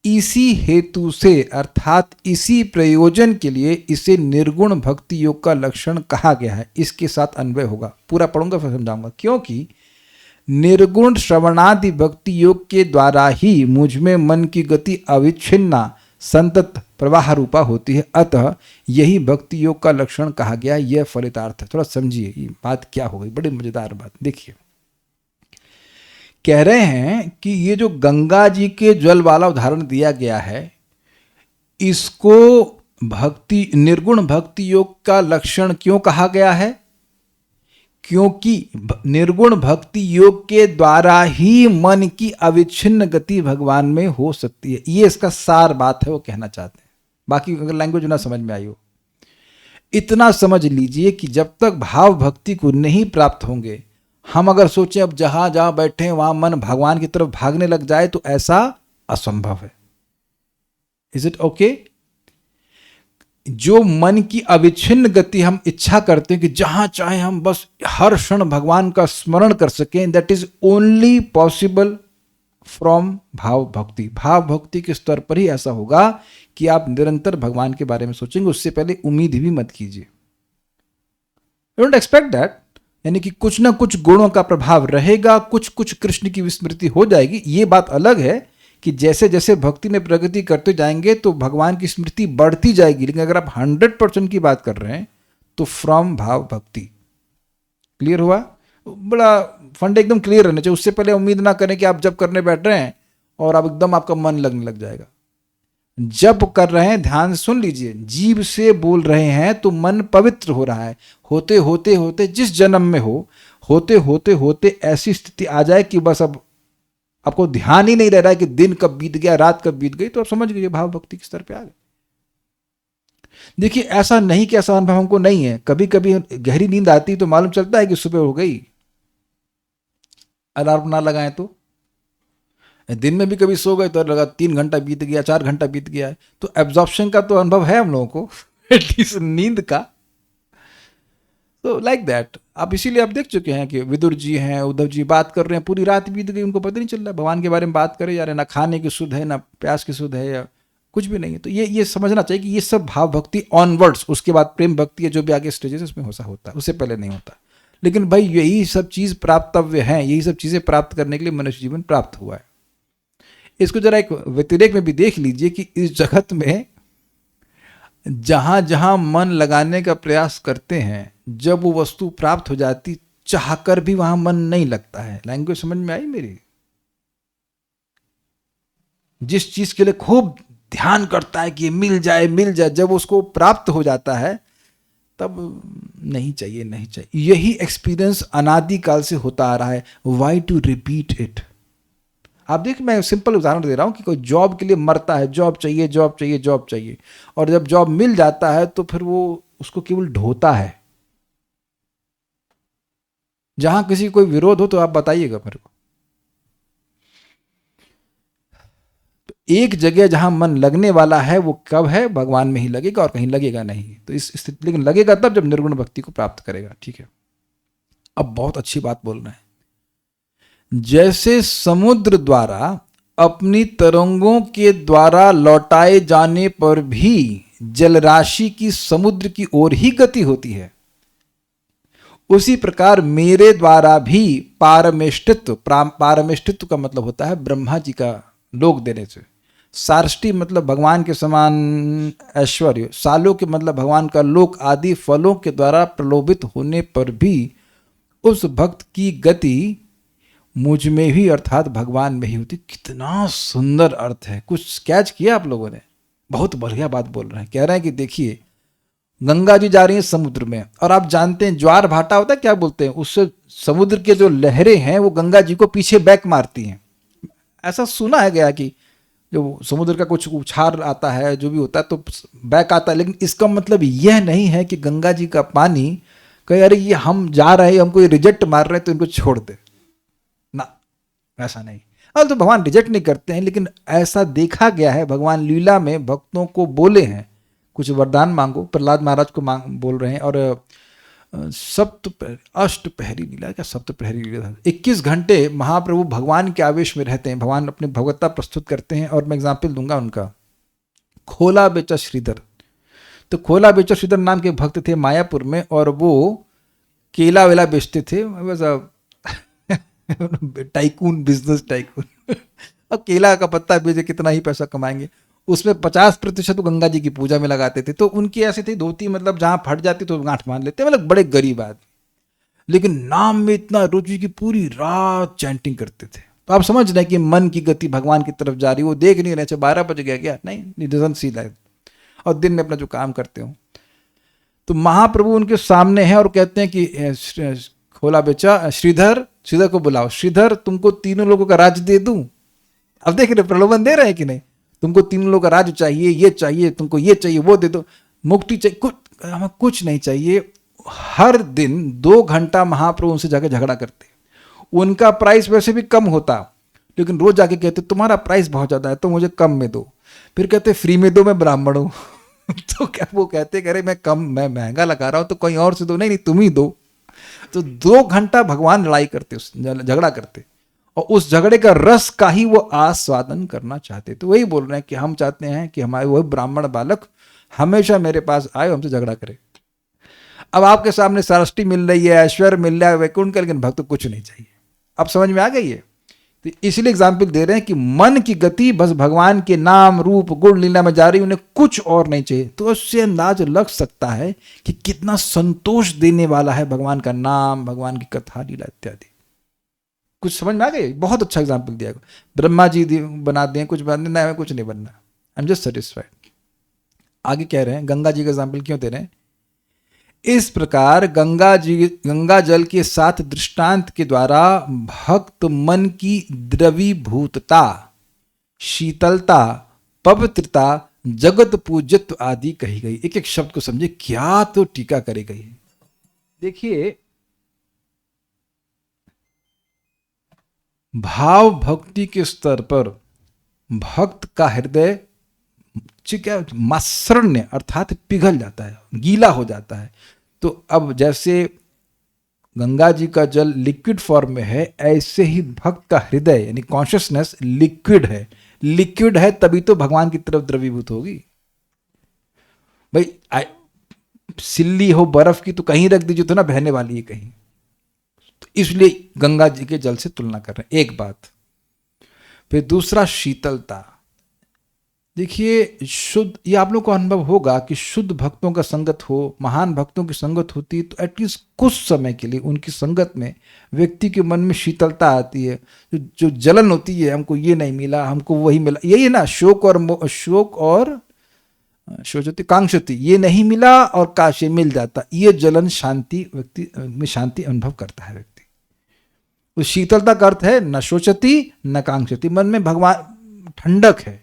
इसी हेतु से अर्थात इसी प्रयोजन के लिए इसे निर्गुण भक्ति योग का लक्षण कहा गया है। इसके साथ अन्वय होगा, पूरा पढ़ूंगा फिर समझाऊंगा। क्योंकि निर्गुण श्रवणादि भक्ति योग के द्वारा ही मुझ में मन की गति अविच्छिन्ना संतत प्रवाह रूपा होती है, अतः यही भक्ति योग का लक्षण कहा गया। यह फलितार्थ है। थोड़ा समझिए ये बात क्या हो गई, बड़ी मजेदार बात। देखिए, कह रहे हैं कि ये जो गंगा जी के जल वाला उदाहरण दिया गया है, इसको भक्ति निर्गुण भक्ति योग का लक्षण क्यों कहा गया है? क्योंकि निर्गुण भक्ति योग के द्वारा ही मन की अविच्छिन्न गति भगवान में हो सकती है। ये इसका सार बात है, वो कहना चाहते हैं। बाकी अगर लैंग्वेज ना समझ में आई हो, इतना समझ लीजिए कि जब तक भाव भक्ति को नहीं प्राप्त होंगे, हम अगर सोचें अब जहां जहां बैठे हैं वहां मन भगवान की तरफ भागने लग जाए तो ऐसा असंभव है। Is it okay? जो मन की अविच्छिन्न गति हम इच्छा करते हैं कि जहां चाहे हम बस हर क्षण भगवान का स्मरण कर सकें, that is only possible from भाव भक्ति। भाव भक्ति के स्तर पर ही ऐसा होगा कि आप निरंतर भगवान के बारे में सोचेंगे। उससे पहले उम्मीद भी मत कीजिए। डोंट एक्सपेक्ट दैट, यानी कि कुछ ना कुछ गुणों का प्रभाव रहेगा, कुछ कुछ कृष्ण की विस्मृति हो जाएगी। ये बात अलग है कि जैसे जैसे भक्ति में प्रगति करते जाएंगे तो भगवान की स्मृति बढ़ती जाएगी। लेकिन अगर आप 100% की बात कर रहे हैं तो फ्रॉम भाव भक्ति। क्लियर हुआ? बड़ा फंड एकदम क्लियर रहना चाहिए। उससे पहले उम्मीद ना करें कि आप जब करने बैठ रहे हैं और आप एकदम आपका मन लगने लग जाएगा। जप कर रहे हैं, ध्यान से सुन लीजिए, जीभ से बोल रहे हैं तो मन पवित्र हो रहा है। होते होते होते जिस जन्म में होते होते होते ऐसी स्थिति आ जाए कि बस अब आपको ध्यान ही नहीं रह रहा है कि दिन कब बीत गया, रात कब बीत गई, तो आप समझ गए भाव भक्ति के स्तर पे आ गए। देखिए ऐसा नहीं कि ऐसा अनुभव हमको नहीं है, कभी कभी गहरी नींद आती तो मालूम चलता है कि सुबह हो गई, अलार्म ना लगाएं तो। दिन में भी कभी सो गए तो लगा 3 घंटा बीत गया, 4 घंटा बीत गया है। तो एब्जॉर्प्शन का तो अनुभव है हम लोगों को एटलीस्ट नींद का। तो लाइक दैट आप इसीलिए आप देख चुके हैं कि विदुर जी हैं, उद्धव जी बात कर रहे हैं, पूरी रात बीत गई, उनको पता नहीं चल रहा भगवान के बारे में बात करे जा रहे हैं, ना खाने की सुध है, ना प्यास की सुध है, या कुछ भी नहीं है। तो ये समझना चाहिए कि ये सब भाव भक्ति ऑनवर्ड्स, उसके बाद प्रेम भक्ति है जो भी आगे स्टेजेस उसमें होता है, उससे पहले नहीं होता। लेकिन भाई यही सब चीज़ प्राप्तव्य है, यही सब चीज़ें प्राप्त करने के लिए मनुष्य जीवन प्राप्त हुआ है। इसको जरा एक व्यतिरेक में भी देख लीजिए कि इस जगत में जहां जहां मन लगाने का प्रयास करते हैं, जब वो वस्तु प्राप्त हो जाती चाहकर भी वहां मन नहीं लगता है। लैंग्वेज समझ में आई मेरी? जिस चीज के लिए खूब ध्यान करता है कि ये मिल जाए मिल जाए, जब उसको प्राप्त हो जाता है तब नहीं चाहिए नहीं चाहिए। यही एक्सपीरियंस अनादिकाल से होता आ रहा है। Why to repeat it? आप देखिए, मैं सिंपल उदाहरण दे रहा हूं कि कोई जॉब के लिए मरता है, जॉब चाहिए जॉब चाहिए जॉब चाहिए, और जब जॉब मिल जाता है तो फिर वो उसको केवल ढोता है। जहां किसी को कोई विरोध हो तो आप बताइएगा मेरे को। तो एक जगह जहां मन लगने वाला है वो कब है? भगवान में ही लगेगा और कहीं लगेगा नहीं। तो इस स्थिति, लेकिन लगेगा तब जब निर्गुण भक्ति को प्राप्त करेगा। ठीक है, अब बहुत अच्छी बात बोल रहे हैं। जैसे समुद्र द्वारा अपनी तरंगों के द्वारा लौटाए जाने पर भी जलराशि की समुद्र की ओर ही गति होती है, उसी प्रकार मेरे द्वारा भी पारमेष्टित्व, पारमेष्टित्व का मतलब होता है ब्रह्मा जी का लोक देने से। सार्ष्टी मतलब भगवान के समान ऐश्वर्य, सालों के मतलब भगवान का लोक आदि फलों के द्वारा प्रलोभित होने पर भी उस भक्त की गति मुझ में ही अर्थात भगवान में ही होती। कितना सुंदर अर्थ है। कुछ कैच किया आप लोगों ने? बहुत बढ़िया बात बोल रहे हैं। कह रहे हैं कि देखिए गंगा जी जा रही हैं समुद्र में, और आप जानते हैं ज्वार भाटा होता है, क्या बोलते हैं उससे, समुद्र के जो लहरें हैं वो गंगा जी को पीछे बैक मारती हैं। ऐसा सुना है गया कि जो समुद्र का कुछ उछाल आता है, जो भी होता है तो बैक आता है। लेकिन इसका मतलब यह नहीं है कि गंगा जी का पानी कहे अरे ये हम जा रहे हैं, हमको ये रिजेक्ट मार रहे हैं तो इनको छोड़ दे ना, ऐसा नहीं। अब तो भगवान रिजेक्ट नहीं करते हैं, लेकिन ऐसा देखा गया है भगवान लीला में भक्तों को बोले हैं कुछ वरदान मांगो, प्रहलाद महाराज को बोल रहे हैं। और अष्टपहरी लीला, क्या सप्तप्रहरी लीला, 21 घंटे महाप्रभु भगवान के आवेश में रहते हैं, भगवान अपनी भगवत्ता प्रस्तुत करते हैं। और मैं एग्जाम्पल दूंगा उनका, खोला बेचा श्रीधर। तो खोला बेचा श्रीधर नाम के भक्त थे मायापुर में, और वो केला वेला बेचते थे। Tycoon, business tycoon. अब केला का पत्ता बेचे कितना ही पैसा कमाएंगे, उसमें 50% गंगा जी की पूजा में लगाते थे। तो उनकी ऐसी थी धोती, मतलब जहां फट जाती तो गांठ बांध लेते, मतलब बड़े गरीब आदमी, लेकिन नाम में इतना रुचि की पूरी रात चैंटिंग करते थे। तो आप समझ रहे हैं कि मन की गति भगवान की तरफ जा रही, वो देख नहीं रहे 12 बज गया क्या, नहीं, डजंट सी लाइफ, और दिन में अपना जो काम करते हो। तो महाप्रभु उनके सामने हैं और कहते हैं कि खोला बेचा श्रीधर को बुलाओ, श्रीधर तुमको 3 लोगों का राज्य दे दूं। अब देख रहे प्रलोभन दे रहे हैं कि नहीं, तुमको 3 लोगों का राज्य चाहिए, ये चाहिए तुमको, ये चाहिए वो दे दो, मुक्ति चाहिए, हमें कुछ नहीं चाहिए। हर दिन 2 घंटा महाप्रभु उनसे जाकर झगड़ा करते। उनका प्राइस वैसे भी कम होता, लेकिन रोज जाके कहते तुम्हारा प्राइस बहुत ज्यादा है तो मुझे कम में दो। फिर कहते फ्री में दो, मैं ब्राह्मण हूं। तो क्या वो कहते कह रहे मैं महंगा लगा रहा हूं तो कहीं और से दो, नहीं तुम ही दो। तो 2 घंटा भगवान लड़ाई करते, झगड़ा करते, और उस झगड़े का रस का ही वो आस्वादन करना चाहते। तो वही बोल रहे हैं कि हम चाहते हैं कि हमारे वह ब्राह्मण बालक हमेशा मेरे पास आए, हमसे झगड़ा करे। अब आपके सामने सारष्टी मिल रही है, ऐश्वर्य मिल रहा है, वैकुंठ का, लेकिन भक्त कुछ नहीं चाहिए। अब समझ में आ गई है? तो इसलिए एग्जाम्पल दे रहे हैं कि मन की गति बस भगवान के नाम रूप गुण लीला में जा रही, उन्हें कुछ और नहीं चाहिए। तो उससे अंदाज लग सकता है कि कितना संतोष देने वाला है भगवान का नाम, भगवान की कथा लीला इत्यादि। कुछ समझ में आ गई? बहुत अच्छा एग्जाम्पल दिया। ब्रह्मा जी बना दें, कुछ बनना है, कुछ नहीं बनना, आई एम जस्ट सेटिस्फाइड। आगे कह रहे हैं, गंगा जी का एग्जाम्पल क्यों दे रहे हैं? इस प्रकार गंगा जल के साथ दृष्टांत के द्वारा भक्त मन की द्रवीभूतता, शीतलता, पवित्रता, जगत पूज्यत्व आदि कही गई। एक एक शब्द को समझे, क्या तो टीका करे गई है। देखिए, भाव भक्ति के स्तर पर भक्त का हृदय मसृण्य अर्थात पिघल जाता है, गीला हो जाता है। तो अब जैसे गंगा जी का जल लिक्विड फॉर्म में है, ऐसे ही भक्त का हृदय यानी कॉन्शियसनेस लिक्विड है। लिक्विड है तभी तो भगवान की तरफ द्रवीभूत होगी। भाई सिल्ली हो बर्फ की तो कहीं रख दीजिए तो ना बहने वाली है कहीं। तो इसलिए गंगा जी के जल से तुलना कर रहे हैं, एक बात। फिर दूसरा, शीतलता। देखिए, शुद्ध, ये आप लोग को अनुभव होगा कि शुद्ध भक्तों का संगत हो, महान भक्तों की संगत होती है तो एटलीस्ट कुछ समय के लिए उनकी संगत में व्यक्ति के मन में शीतलता आती है। जो जलन होती है, हमको ये नहीं मिला, हमको वही मिला, यही है ना, शोक और शोचती कांक्षती, ये नहीं मिला और काश ये मिल जाता, ये जलन शांति, व्यक्ति में शांति अनुभव करता है व्यक्ति। उस शीतलता का अर्थ है न शोचती न कांक्षती, मन में भगवान ठंडक है,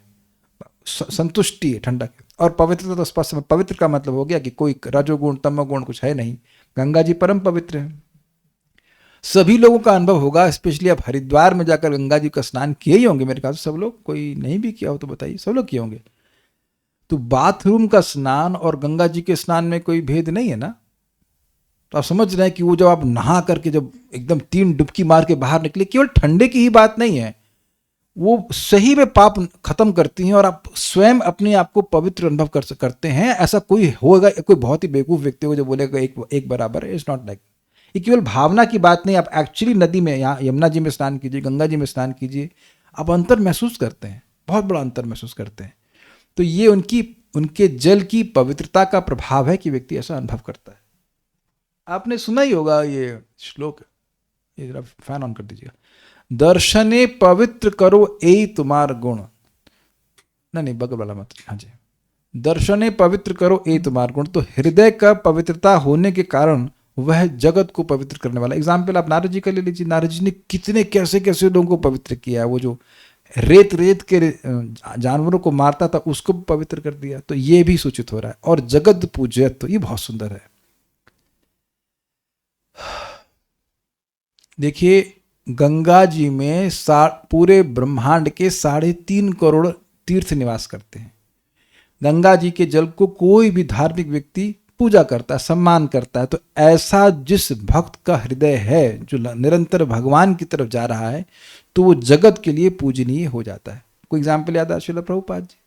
संतुष्टि है, ठंडक है। और पवित्रता तो स्पष्ट में, पवित्र का मतलब हो गया कि कोई रजोगुण तमोगुण कुछ है नहीं। गंगा जी परम पवित्र है। सभी लोगों का अनुभव होगा, स्पेशली आप हरिद्वार में जाकर गंगा जी का स्नान किए ही होंगे मेरे ख्याल से सब लोग, कोई नहीं भी किया हो तो बताइए, सब लोग किए होंगे। तो बाथरूम का स्नान और गंगा जी के स्नान में कोई भेद नहीं है ना। तो आप समझ रहे हैं कि वो जब आप नहा करके जब एकदम 3 डुबकी मार के बाहर निकले, केवल ठंडे की ही बात नहीं है, वो सही में पाप खत्म करती हैं और आप स्वयं अपने आप को पवित्र अनुभव करते हैं। ऐसा कोई होगा, कोई बहुत ही बेवकूफ व्यक्ति हो जो बोलेगा एक बराबर है, इट्स नॉट लाइक। ये केवल भावना की बात नहीं, आप एक्चुअली नदी में, यहाँ यमुना जी में स्नान कीजिए, गंगा जी में स्नान कीजिए, आप अंतर महसूस करते हैं, बहुत बड़ा अंतर महसूस करते हैं। तो ये उनके जल की पवित्रता का प्रभाव है कि व्यक्ति ऐसा अनुभव करता है। आपने सुना ही होगा ये श्लोक, ये जरा फैन ऑन कर दीजिएगा, दर्शने पवित्र करो ए तुम्हार गुण। नहीं बगल वाला मत, हाँ जी, दर्शने पवित्र करो ए तुम्हार गुण। तो हृदय का पवित्रता होने के कारण वह जगत को पवित्र करने वाला। एग्जाम्पल आप नारद जी का ले लीजिए, नारद जी ने कितने कैसे कैसे लोगों को पवित्र किया है। वो जो रेत के जानवरों को मारता था उसको पवित्र कर दिया। तो ये भी सूचित हो रहा है। और जगत पूज्यत्व, तो ये बहुत सुंदर है। देखिए, गंगा जी में पूरे ब्रह्मांड के 3.5 करोड़ तीर्थ निवास करते हैं। गंगा जी के जल को कोई भी धार्मिक व्यक्ति पूजा करता है, सम्मान करता है। तो ऐसा जिस भक्त का हृदय है जो निरंतर भगवान की तरफ जा रहा है, तो वो जगत के लिए पूजनीय हो जाता है। कोई एग्जाम्पल याद है? श्रील प्रभुपाद जी,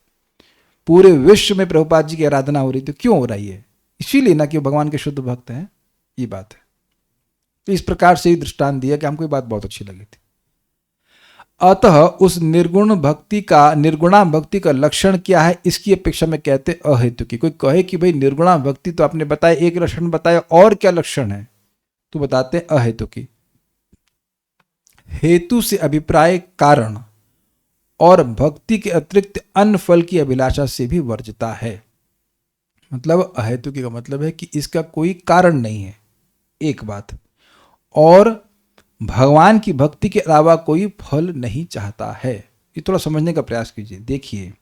पूरे विश्व में प्रभुपाद जी की आराधना हो रही, तो क्यों हो रही है? इसीलिए ना कि भगवान के शुद्ध भक्त हैं, ये बात है। तो इस प्रकार से ही दृष्टांत दिया कि हमको ये बात बहुत अच्छी लगी थी। अतः उस निर्गुणा भक्ति का लक्षण क्या है, इसकी अपेक्षा में कहते अहेतुकी। कोई कहे कि भाई निर्गुणा भक्ति तो आपने बताया, एक लक्षण बताया, और क्या लक्षण है? तो बताते अहेतुकी। हेतु से अभिप्राय कारण और भक्ति के अतिरिक्त अन्य फल की अभिलाषा से भी वर्जता है। मतलब अहेतुकी का मतलब है कि इसका कोई कारण नहीं है, एक बात, और भगवान की भक्ति के अलावा कोई फल नहीं चाहता है। ये थोड़ा समझने का प्रयास कीजिए। देखिए,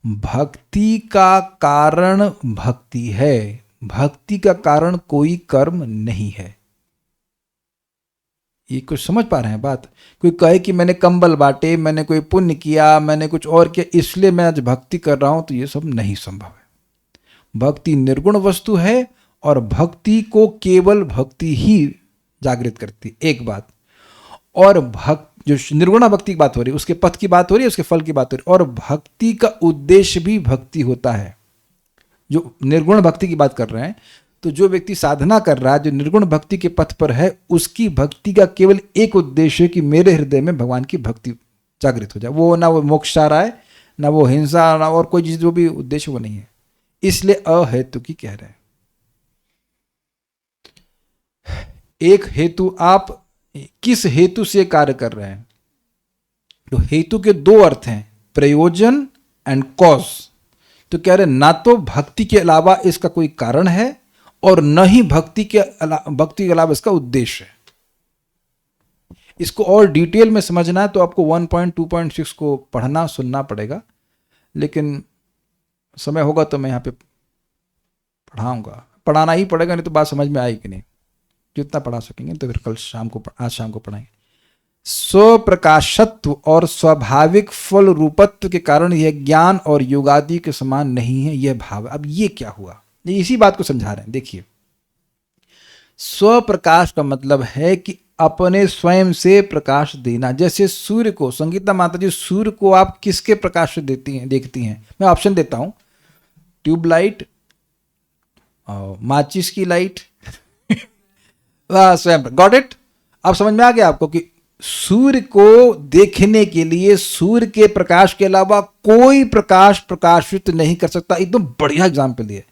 भक्ति का कारण भक्ति है, भक्ति का कारण कोई कर्म नहीं है। ये कुछ समझ पा रहे हैं बात? कोई कहे कि मैंने कंबल बांटे, मैंने कोई पुण्य किया, मैंने कुछ और किया, इसलिए मैं आज भक्ति कर रहा हूं, तो ये सब नहीं संभव है। भक्ति निर्गुण वस्तु है और भक्ति को केवल भक्ति ही जागृत करती, एक बात। और जो निर्गुणा भक्ति की बात हो रही है, उसके पथ की बात हो रही है, उसके फल की बात हो रही है। और भक्ति का उद्देश्य भी भक्ति होता है। जो निर्गुण भक्ति की बात कर रहे हैं, तो जो व्यक्ति साधना कर रहा है, जो निर्गुण भक्ति के पथ पर है, उसकी भक्ति का केवल एक उद्देश्य है कि मेरे हृदय में भगवान की भक्ति जागृत हो जाए। वो ना वो मोक्ष चाह रहा है, ना वो हिंसा, ना और कोई चीज, जो भी उद्देश्य वो नहीं है। इसलिए अहेतुकी कह रहे हैं। एक हेतु, आप किस हेतु से कार्य कर रहे हैं? तो हेतु के 2 अर्थ हैं, प्रयोजन एंड कॉज। तो कह रहे ना तो भक्ति के अलावा इसका कोई कारण है और न ही भक्ति के अलावा इसका उद्देश्य है। इसको और डिटेल में समझना है तो आपको 1.2.6 को पढ़ना सुनना पड़ेगा, लेकिन समय होगा तो मैं यहाँ पे पढ़ाना ही पड़ेगा, नहीं तो बात समझ में आएगी नहीं। जितना पढ़ा सकेंगे तो फिर कल शाम को, आज शाम को पढ़ाएंगे। स्वप्रकाशत्व और स्वाभाविक फल रूपत्व के कारण यह ज्ञान और योगादि के समान नहीं है, यह भाव। अब ये क्या हुआ, ये इसी बात को समझा रहे हैं। देखिए, स्वप्रकाश का मतलब है कि अपने स्वयं से प्रकाश देना। जैसे सूर्य को, संगीता माता जी, सूर्य को आप किसके प्रकाश से देखती हैं? मैं ऑप्शन देता हूं, ट्यूबलाइट, माचिस की लाइट, स्वयं। Got it? अब समझ में आ गया आपको कि सूर्य को देखने के लिए सूर्य के प्रकाश के अलावा कोई प्रकाश प्रकाशित नहीं कर सकता। एकदम बढ़िया एग्जाम्पल है।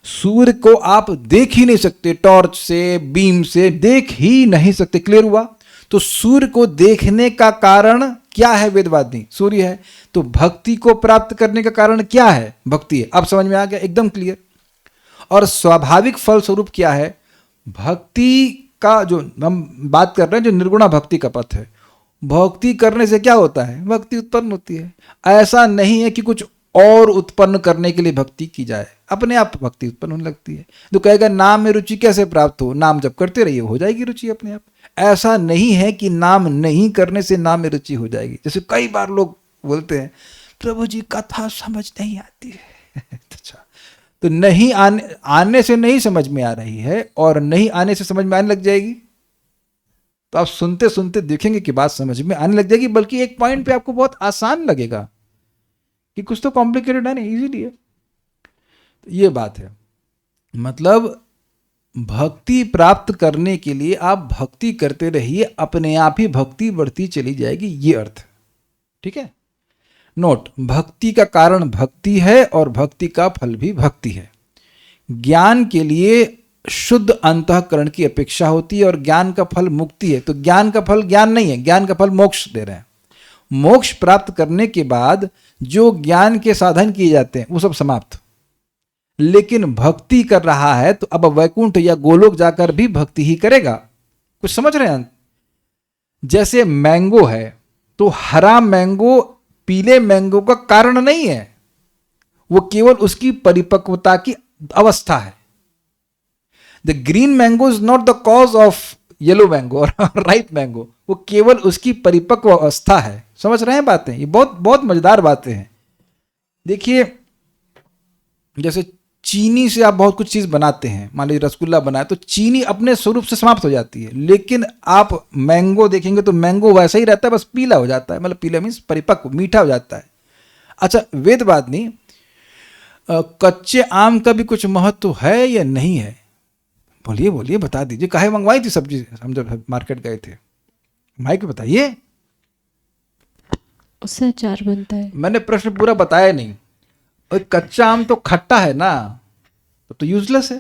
सूर्य को आप देख ही नहीं सकते, टॉर्च से, बीम से देख ही नहीं सकते। क्लियर हुआ? तो सूर्य को देखने का कारण क्या है? वेदवादी सूर्य है। तो भक्ति को प्राप्त करने का कारण क्या है? भक्ति है। अब समझ में आ गया? एकदम क्लियर। और स्वाभाविक फल स्वरूप क्या है? भक्ति का जो हम बात कर रहे हैं, जो निर्गुणा भक्ति का पथ है, भक्ति करने से क्या होता है? भक्ति उत्पन्न होती है। ऐसा नहीं है कि कुछ और उत्पन्न करने के लिए भक्ति की जाए, अपने आप भक्ति उत्पन्न होने लगती है। तो कहेगा नाम में रुचि कैसे प्राप्त हो? नाम जब करते रहिए हो जाएगी रुचि अपने आप। ऐसा नहीं है कि नाम नहीं करने से नाम में रुचि हो जाएगी। जैसे कई बार लोग बोलते हैं प्रभु जी कथा समझ नहीं आती है। अच्छा, तो नहीं आने से नहीं समझ में आ रही है, और नहीं आने से समझ में आने लग जाएगी। तो आप सुनते सुनते देखेंगे कि बात समझ में आने लग जाएगी, बल्कि एक पॉइंट पे आपको बहुत आसान लगेगा कि कुछ तो कॉम्प्लिकेटेड है ना, इजीली है। तो ये बात है। मतलब भक्ति प्राप्त करने के लिए आप भक्ति करते रहिए, अपने आप ही भक्ति बढ़ती चली जाएगी, ये अर्थ। ठीक है? नोट, भक्ति का कारण भक्ति है और भक्ति का फल भी भक्ति है। ज्ञान के लिए शुद्ध अंतःकरण की अपेक्षा होती है और ज्ञान का फल मुक्ति है। तो ज्ञान का फल ज्ञान नहीं है, ज्ञान का फल मोक्ष दे रहे हैं। मोक्ष प्राप्त करने के बाद जो ज्ञान के साधन किए जाते हैं वो सब समाप्त। लेकिन भक्ति कर रहा है तो अब वैकुंठ या गोलोक जाकर भी भक्ति ही करेगा। कुछ समझ रहे हैं? जैसे मैंगो है तो हरा मैंगो पीले मैंगो का कारण नहीं है, वो केवल उसकी परिपक्वता की अवस्था है। The green mango is not the cause of yellow mango और राइट मैंगो, वो केवल उसकी परिपक्व अवस्था है। समझ रहे हैं बातें? ये बहुत बहुत मजेदार बातें हैं। देखिए, जैसे चीनी से आप बहुत कुछ चीज बनाते हैं, मान लीजिए रसगुल्ला बनाए तो चीनी अपने स्वरूप से समाप्त हो जाती है, लेकिन आप मैंगो देखेंगे तो मैंगो वैसा ही रहता है, बस पीला हो जाता है। मतलब पीला मीन्स परिपक्व, मीठा हो जाता है। अच्छा, वेदवादी, कच्चे आम का भी कुछ महत्व है या नहीं है? बोलिए बोलिए, बता दीजिए। काहे मंगवाई थी सब्जी हम जब मार्केट गए थे? माइक पे बताइए। उससे अचार बनता है। मैंने प्रश्न पूरा बताया नहीं। और कच्चा आम तो खट्टा है ना, तो यूजलेस है।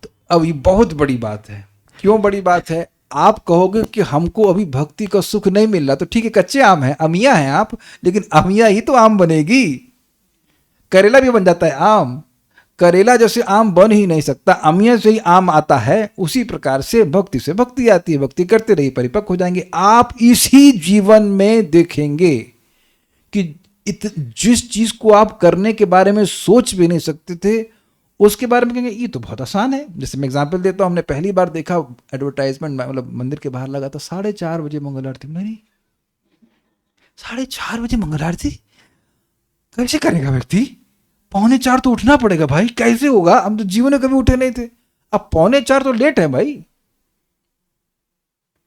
तो अब ये बहुत बड़ी बात है। क्यों बड़ी बात है? आप कहोगे कि हमको अभी भक्ति का सुख नहीं मिल रहा, तो ठीक है, कच्चे आम है, अमिया है आप, लेकिन अमिया ही तो आम बनेगी। करेला भी बन जाता है आम। करेला जैसे आम बन ही नहीं सकता, अमिया से ही आम आता है, उसी प्रकार से भक्ति से भक्ति आती है। भक्ति करते रहिए, परिपक्व हो जाएंगे। आप इसी जीवन में देखेंगे कि जिस चीज को आप करने के बारे में सोच भी नहीं सकते थे, उसके बारे में कहेंगे ये तो बहुत आसान है। जैसे मैं एग्जांपल देता हूं, हमने पहली बार देखा एडवर्टाइजमेंट, मतलब मंदिर के बाहर लगा था 4:30 बजे मंगल आरती। नहीं, 4:30 बजे मंगल आरती कैसे करेगा व्यक्ति? 3:45 तो उठना पड़ेगा भाई, कैसे होगा? हम तो जीवन में कभी उठे नहीं थे। अब 3:45 तो लेट है भाई।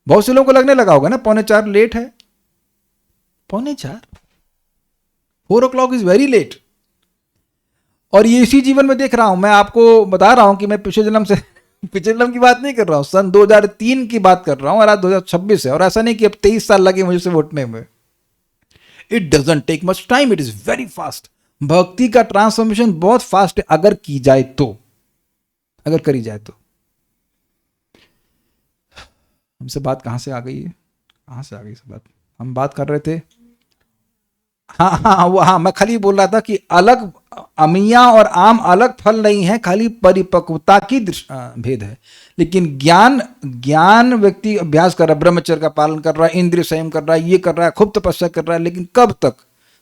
बहुत से लोगों को लगने लगा होगा ना 3:45 लेट है। 3:45, 4 o'clock इज वेरी लेट। और ये इसी जीवन में देख रहा हूं। मैं आपको बता रहा हूं कि मैं पिछले जन्म से पिछले जन्म की बात नहीं कर रहा हूं, सन 2003 की बात कर रहा हूं, और आज 2026 है। और ऐसा नहीं कि अब 23 साल लगे मुझे से उठने में। It doesn't take much time, it is very fast. भक्ति का ट्रांसफॉर्मेशन बहुत फास्ट है, अगर की जाए तो, अगर करी जाए तो। हमसे बात कहां से आ गई है? कहां से आ गई सब बात? हम बात कर रहे थे, हाँ हाँ वो हाँ, मैं खाली बोल रहा था कि अलग अमिया और आम अलग फल नहीं है, खाली परिपक्वता की भेद है। लेकिन ज्ञान ज्ञान व्यक्ति अभ्यास कर रहा है, ब्रह्मचर्य का पालन कर रहा है, इंद्रिय संयम कर रहा है, ये कर रहा है, खूब तपस्या कर रहा है, लेकिन कब तक?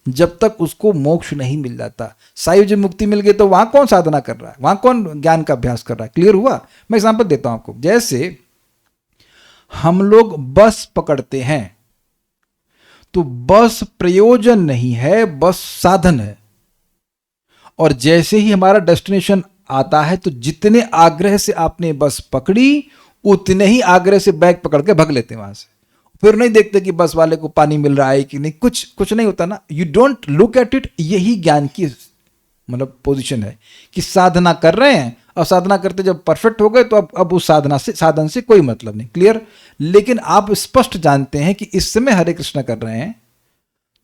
जब तक उसको मोक्ष नहीं मिल जाता। सायुज्य मुक्ति मिल गई तो वहां कौन साधना कर रहा है, वहां कौन ज्ञान का अभ्यास कर रहा है? क्लियर हुआ? मैं एग्जाम्पल देता हूं आपको। जैसे हम लोग बस पकड़ते हैं तो बस प्रयोजन नहीं है, बस साधन है। और जैसे ही हमारा डेस्टिनेशन आता है तो जितने आग्रह से आपने बस पकड़ी, उतने ही आग्रह से बैग पकड़ के भाग लेते हैं वहां से। फिर नहीं देखते कि बस वाले को पानी मिल रहा है कि नहीं, कुछ नहीं होता ना। You don't look at it. यही ज्ञान की मतलब पोजीशन है कि साधना कर रहे हैं और साधना करते जब परफेक्ट हो गए तो अब उस साधन से कोई मतलब नहीं। क्लियर? लेकिन आप स्पष्ट जानते हैं कि इस समय हरे कृष्णा कर रहे हैं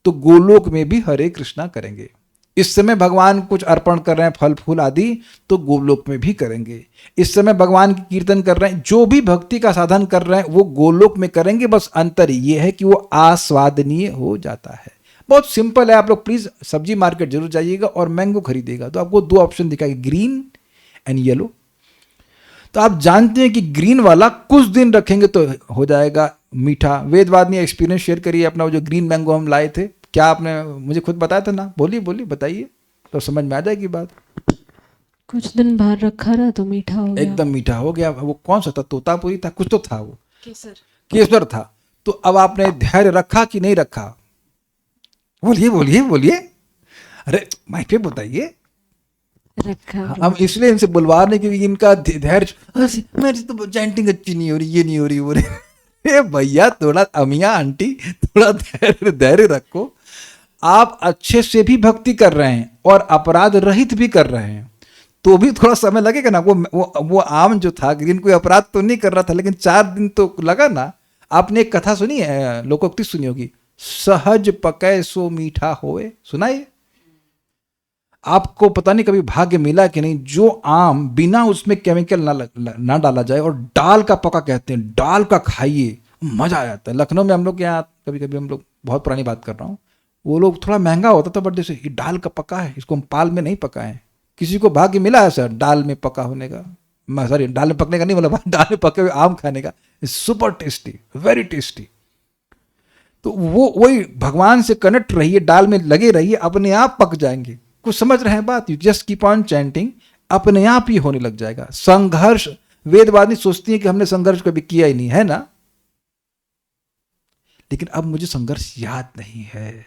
तो गोलोक में भी हरे कृष्णा करेंगे। इस समय भगवान कुछ अर्पण कर रहे हैं, फल फूल आदि, तो गोलोक में भी करेंगे। इस समय भगवान की कीर्तन कर रहे हैं, जो भी भक्ति का साधन कर रहे हैं वो गोलोक में करेंगे। बस अंतर ये है कि वो आस्वादनीय हो जाता है। बहुत सिंपल है। आप लोग प्लीज सब्जी मार्केट जरूर जाइएगा और मैंगो खरीदिएगा तो आपको दो ऑप्शन दिखाएगा, ग्रीन एंड येलो। तो आप जानते हैं कि ग्रीन वाला कुछ दिन रखेंगे तो हो जाएगा मीठा। वेदवाद ने एक्सपीरियंस शेयर करिए अपना। वो जो ग्रीन मैंगो हम लाए थे, क्या आपने मुझे खुद बताया था ना? बोलिए बोलिए, बताइए तो समझ में आ जाएगी बात। कुछ दिन बाहर रखा रहा तो मीठा हो गया, एकदम मीठा हो गया। वो कौन सा था? तोतापुरी था, कुछ तो था, वो केसर। था। तो अब आपने धैर्य रखा कि नहीं रखा? बोलिए बोलिए बोलिए, अरे माइक पे बताइए। रखा। हम इसलिए इनसे बुलवा रहे क्योंकि इनका धैर्य, मेरी तो चैंटिंग अच्छी नहीं हो रही, ये नहीं हो रही, वो रही। भैया थोड़ा, अमिया आंटी थोड़ा धैर्य रखो। आप अच्छे से भी भक्ति कर रहे हैं और अपराध रहित भी कर रहे हैं तो भी थोड़ा समय लगेगा ना। वो आम जो था ग्रीन, कोई अपराध तो नहीं कर रहा था, लेकिन 4 दिन तो लगा ना। आपने एक कथा सुनी है, लोकोक्ति सुनी होगी, सहज पकै सो मीठा होए, सुना है? आपको पता नहीं कभी भाग्य मिला कि नहीं, जो आम बिना उसमें केमिकल ना डाला जाए, और डाल का पका कहते हैं, डाल का खाइए, मजा आ जाता है। लखनऊ में हम लोग यहाँ कभी कभी, हम लोग बहुत पुरानी बात कर रहा हूँ, वो लोग थोड़ा महंगा होता था बट जैसे ये डाल का पका है, इसको हम पाल में नहीं पकाए। किसी को भाग्य मिला है सर दाल में पका होने का, सॉरी दाल में पकने का नहीं बोला, दाल में पके हुए आम खाने का? Super tasty, very tasty. तो वो वही भगवान से कनेक्ट रहिए, डाल में लगे रहिए, अपने आप पक जाएंगे। कुछ समझ रहे हैं बात? You just keep on chanting, अपने आप ही होने लग जाएगा। संघर्ष, वेदवादी सोचती है कि हमने संघर्ष कभी किया ही नहीं है ना, लेकिन अब मुझे संघर्ष याद नहीं है।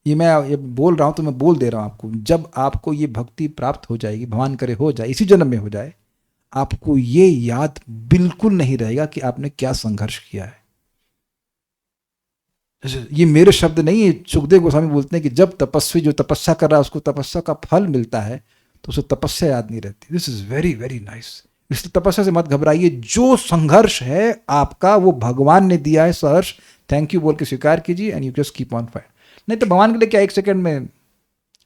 ये बोल रहा हूं तो मैं बोल दे रहा हूं आपको, जब आपको ये भक्ति प्राप्त हो जाएगी, भगवान करे हो जाए, इसी जन्म में हो जाए, आपको ये याद बिल्कुल नहीं रहेगा कि आपने क्या संघर्ष किया है। ये मेरे शब्द नहीं है, सुखदेव गोस्वामी बोलते हैं कि जब तपस्वी जो तपस्या कर रहा है उसको तपस्या का फल मिलता है तो उसे तपस्या याद नहीं रहती। This is very very nice. इसलिए तपस्या से मत घबराइए। जो संघर्ष है आपका वो भगवान ने दिया है, सहर्ष थैंक यू बोल के स्वीकार कीजिए and you just keep on fight. नहीं तो भगवान के लिए क्या 1 सेकंड में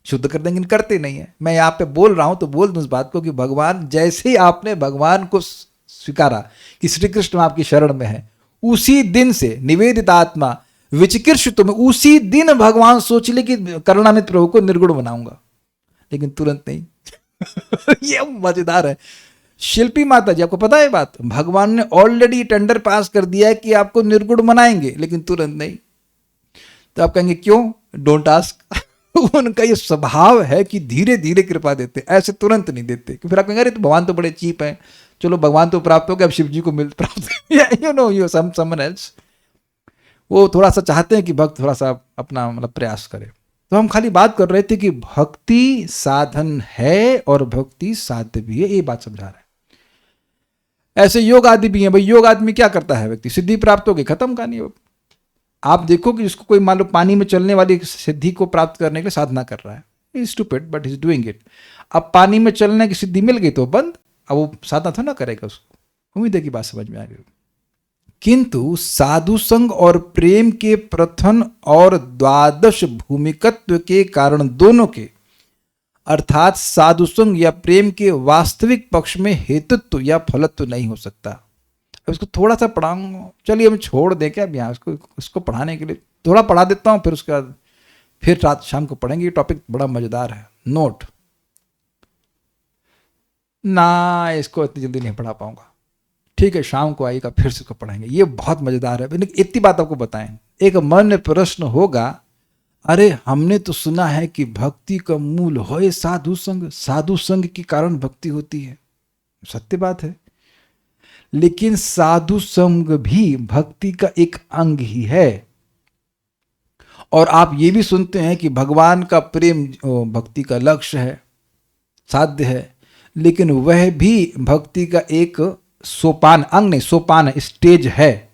शुद्ध कर देंगे, करते नहीं है। मैं यहाँ पे बोल रहा हूं तो बोल दूं इस बात को कि भगवान, जैसे ही आपने भगवान को स्वीकारा कि श्री कृष्ण आपकी शरण में है, उसी दिन से निवेदित आत्मा विचिकित्स तुम्हें, उसी दिन भगवान सोच ले कि करुणानिधि प्रभु को निर्गुण बनाऊंगा, लेकिन तुरंत नहीं। ये मजेदार है। शिल्पी माता जी, आपको पता है बात, भगवान ने ऑलरेडी टेंडर पास कर दिया है कि आपको निर्गुण बनाएंगे, लेकिन तुरंत नहीं। तो आप कहेंगे क्यों? Don't ask. उनका ये स्वभाव है कि धीरे धीरे कृपा देते, ऐसे तुरंत नहीं देते। फिर आप कहेंगे अरे तो भगवान तो बड़े चीप हैं, चलो भगवान तो प्राप्त हो गया, अब शिव जी को मिल प्राप्त, you know, you someone else. वो थोड़ा सा चाहते हैं कि भक्त थोड़ा सा अपना मतलब प्रयास करे। तो हम खाली बात कर रहे थे कि भक्ति साधन है और भक्ति साध्य भी है, ये बात समझा रहे हैं। ऐसे योग आदि भी हैं। भाई योग आदमी क्या करता है? व्यक्ति सिद्धि प्राप्त हो गई, खत्म कहानी। आप देखो कि जिसको कोई मान लो पानी में चलने वाली सिद्धि को प्राप्त करने के लिए साधना कर रहा है, stupid but is doing it. अब पानी में चलने की सिद्धि मिल गई तो बंद, अब वो साधना थोड़ा ना करेगा उसको। उम्मीद है कि बात समझ में आ गई। किंतु साधु संग और प्रेम के प्रथम और द्वादश भूमिकत्व के कारण दोनों के, अर्थात साधु संग या प्रेम के वास्तविक पक्ष में हेतुत्व या फलत्व नहीं हो सकता। अब इसको थोड़ा सा पढ़ाऊंगा, चलिए हम छोड़ दें क्या अब यहाँ इसको पढ़ाने के लिए, थोड़ा पढ़ा देता हूँ, फिर उसके बाद फिर रात शाम को पढ़ेंगे। ये टॉपिक बड़ा मजेदार है। नोट ना, इसको इतनी जल्दी नहीं पढ़ा पाऊंगा, ठीक है शाम को आइएगा फिर से इसको पढ़ेंगे। ये बहुत मजेदार है। इतनी बात आपको बताएं, एक मन में प्रश्न होगा, अरे हमने तो सुना है कि भक्ति का मूल होए साधु संग, साधु संग के कारण भक्ति होती है। सत्य बात है, लेकिन साधु संग भी भक्ति का एक अंग ही है। और आप ये भी सुनते हैं कि भगवान का प्रेम भक्ति का लक्ष्य है, साध्य है, लेकिन वह भी भक्ति का एक सोपान, अंग नहीं सोपान है, स्टेज है।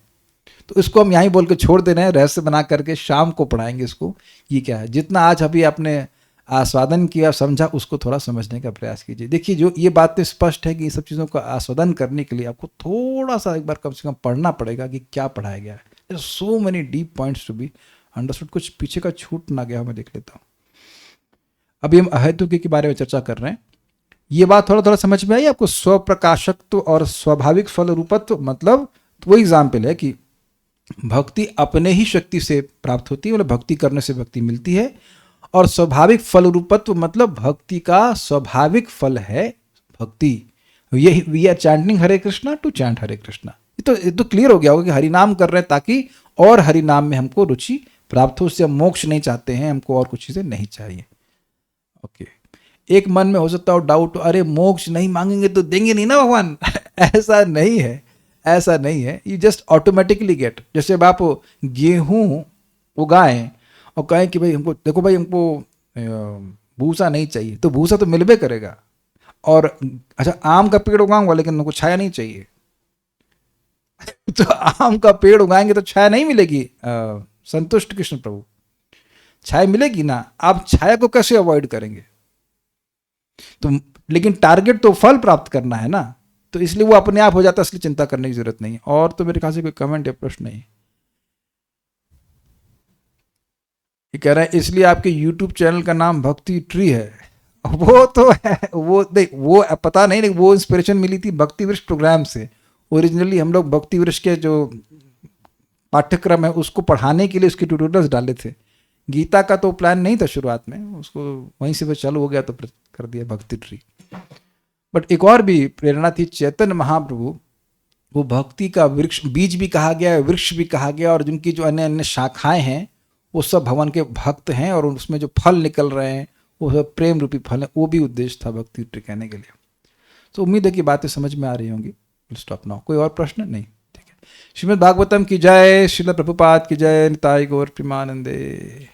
तो इसको हम यहीं बोल के छोड़ दे रहे हैं, रहस्य बना करके शाम को पढ़ाएंगे इसको। ये क्या है, जितना आज अभी आपने आस्वादन किया समझा, उसको थोड़ा समझने का प्रयास कीजिए। देखिए जो ये बात तो स्पष्ट है कि ये सब चीज़ों का आस्वादन करने के लिए आपको थोड़ा सा एक बार कम से कम पढ़ना पड़ेगा कि क्या पढ़ाया गया है। So many deep points to be understood. कुछ पीछे का छूट ना गया, मैं देख लेता हूँ। अभी हम अहेतुकी के बारे में चर्चा कर रहे हैं। ये बात थोड़ा थोड़ा समझ में आई आपको? स्वप्रकाशत्व और स्वाभाविक फल रूपत्व, मतलब वो एग्जाम्पल है कि भक्ति अपने ही शक्ति से प्राप्त होती है, मतलब भक्ति करने से भक्ति मिलती है। और स्वाभाविक फल रूपत्व मतलब भक्ति का स्वाभाविक फल है भक्ति। ये we are chanting Hare Krishna to chant Hare Krishna. ये तो क्लियर हो गया होगा कि हरि नाम कर रहे हैं ताकि और हरि नाम में हमको रुचि प्राप्त हो। उससे हम मोक्ष नहीं चाहते हैं, हमको और कुछ चीज़ें नहीं चाहिए। ओके, एक मन में हो सकता हो डाउट, अरे मोक्ष नहीं मांगेंगे तो देंगे नहीं ना भगवान। ऐसा नहीं है, ऐसा नहीं है। You just automatically gate. जैसे अब आप गेहूँ उगाएं और कहें कि भाई हमको, देखो भाई हमको भूसा नहीं चाहिए, तो भूसा तो मिलबे करेगा। और अच्छा आम का पेड़ उगाऊंगा लेकिन हमको छाया नहीं चाहिए, तो आम का पेड़ उगाएंगे तो छाया नहीं मिलेगी। संतुष्ट कृष्ण प्रभु, छाया मिलेगी ना। आप छाया को कैसे अवॉइड करेंगे? तो लेकिन टारगेट तो फल प्राप्त करना है ना, तो इसलिए वो अपने आप हो जाता है, इसलिए चिंता करने की जरूरत नहीं है। और तो मेरे ख्याल से कोई कमेंट या प्रश्न नहीं। ये कह रहा है इसलिए आपके YouTube चैनल का नाम भक्ति ट्री है। वो तो है, वो देख, वो पता नहीं, वो इंस्पिरेशन मिली थी भक्ति वृक्ष प्रोग्राम से। ओरिजिनली हम लोग भक्ति वृक्ष के जो पाठ्यक्रम है उसको पढ़ाने के लिए उसके ट्यूटोरियल्स डाले थे। गीता का तो प्लान नहीं था शुरुआत में, उसको वहीं से बस चालू हो गया तो कर दिया भक्ति ट्री। बट एक और भी प्रेरणा थी, चैतन्य महाप्रभु, वो भक्ति का वृक्ष, बीज भी कहा गया है, वृक्ष भी कहा गया, और जिनकी जो अन्य अन्य शाखाएं हैं वो सब भगवान के भक्त हैं, और उसमें जो फल निकल रहे हैं वो सब प्रेम रूपी फल है। वो भी उद्देश्य था भक्ति ट्री कहने के लिए। तो उम्मीद है कि बातें समझ में आ रही होंगी। Stop now. कोई और प्रश्न नहीं? ठीक है। श्रीमद् भागवतम की जय, श्रील प्रभुपाद की जय, निताई गौर प्रेमानंदे।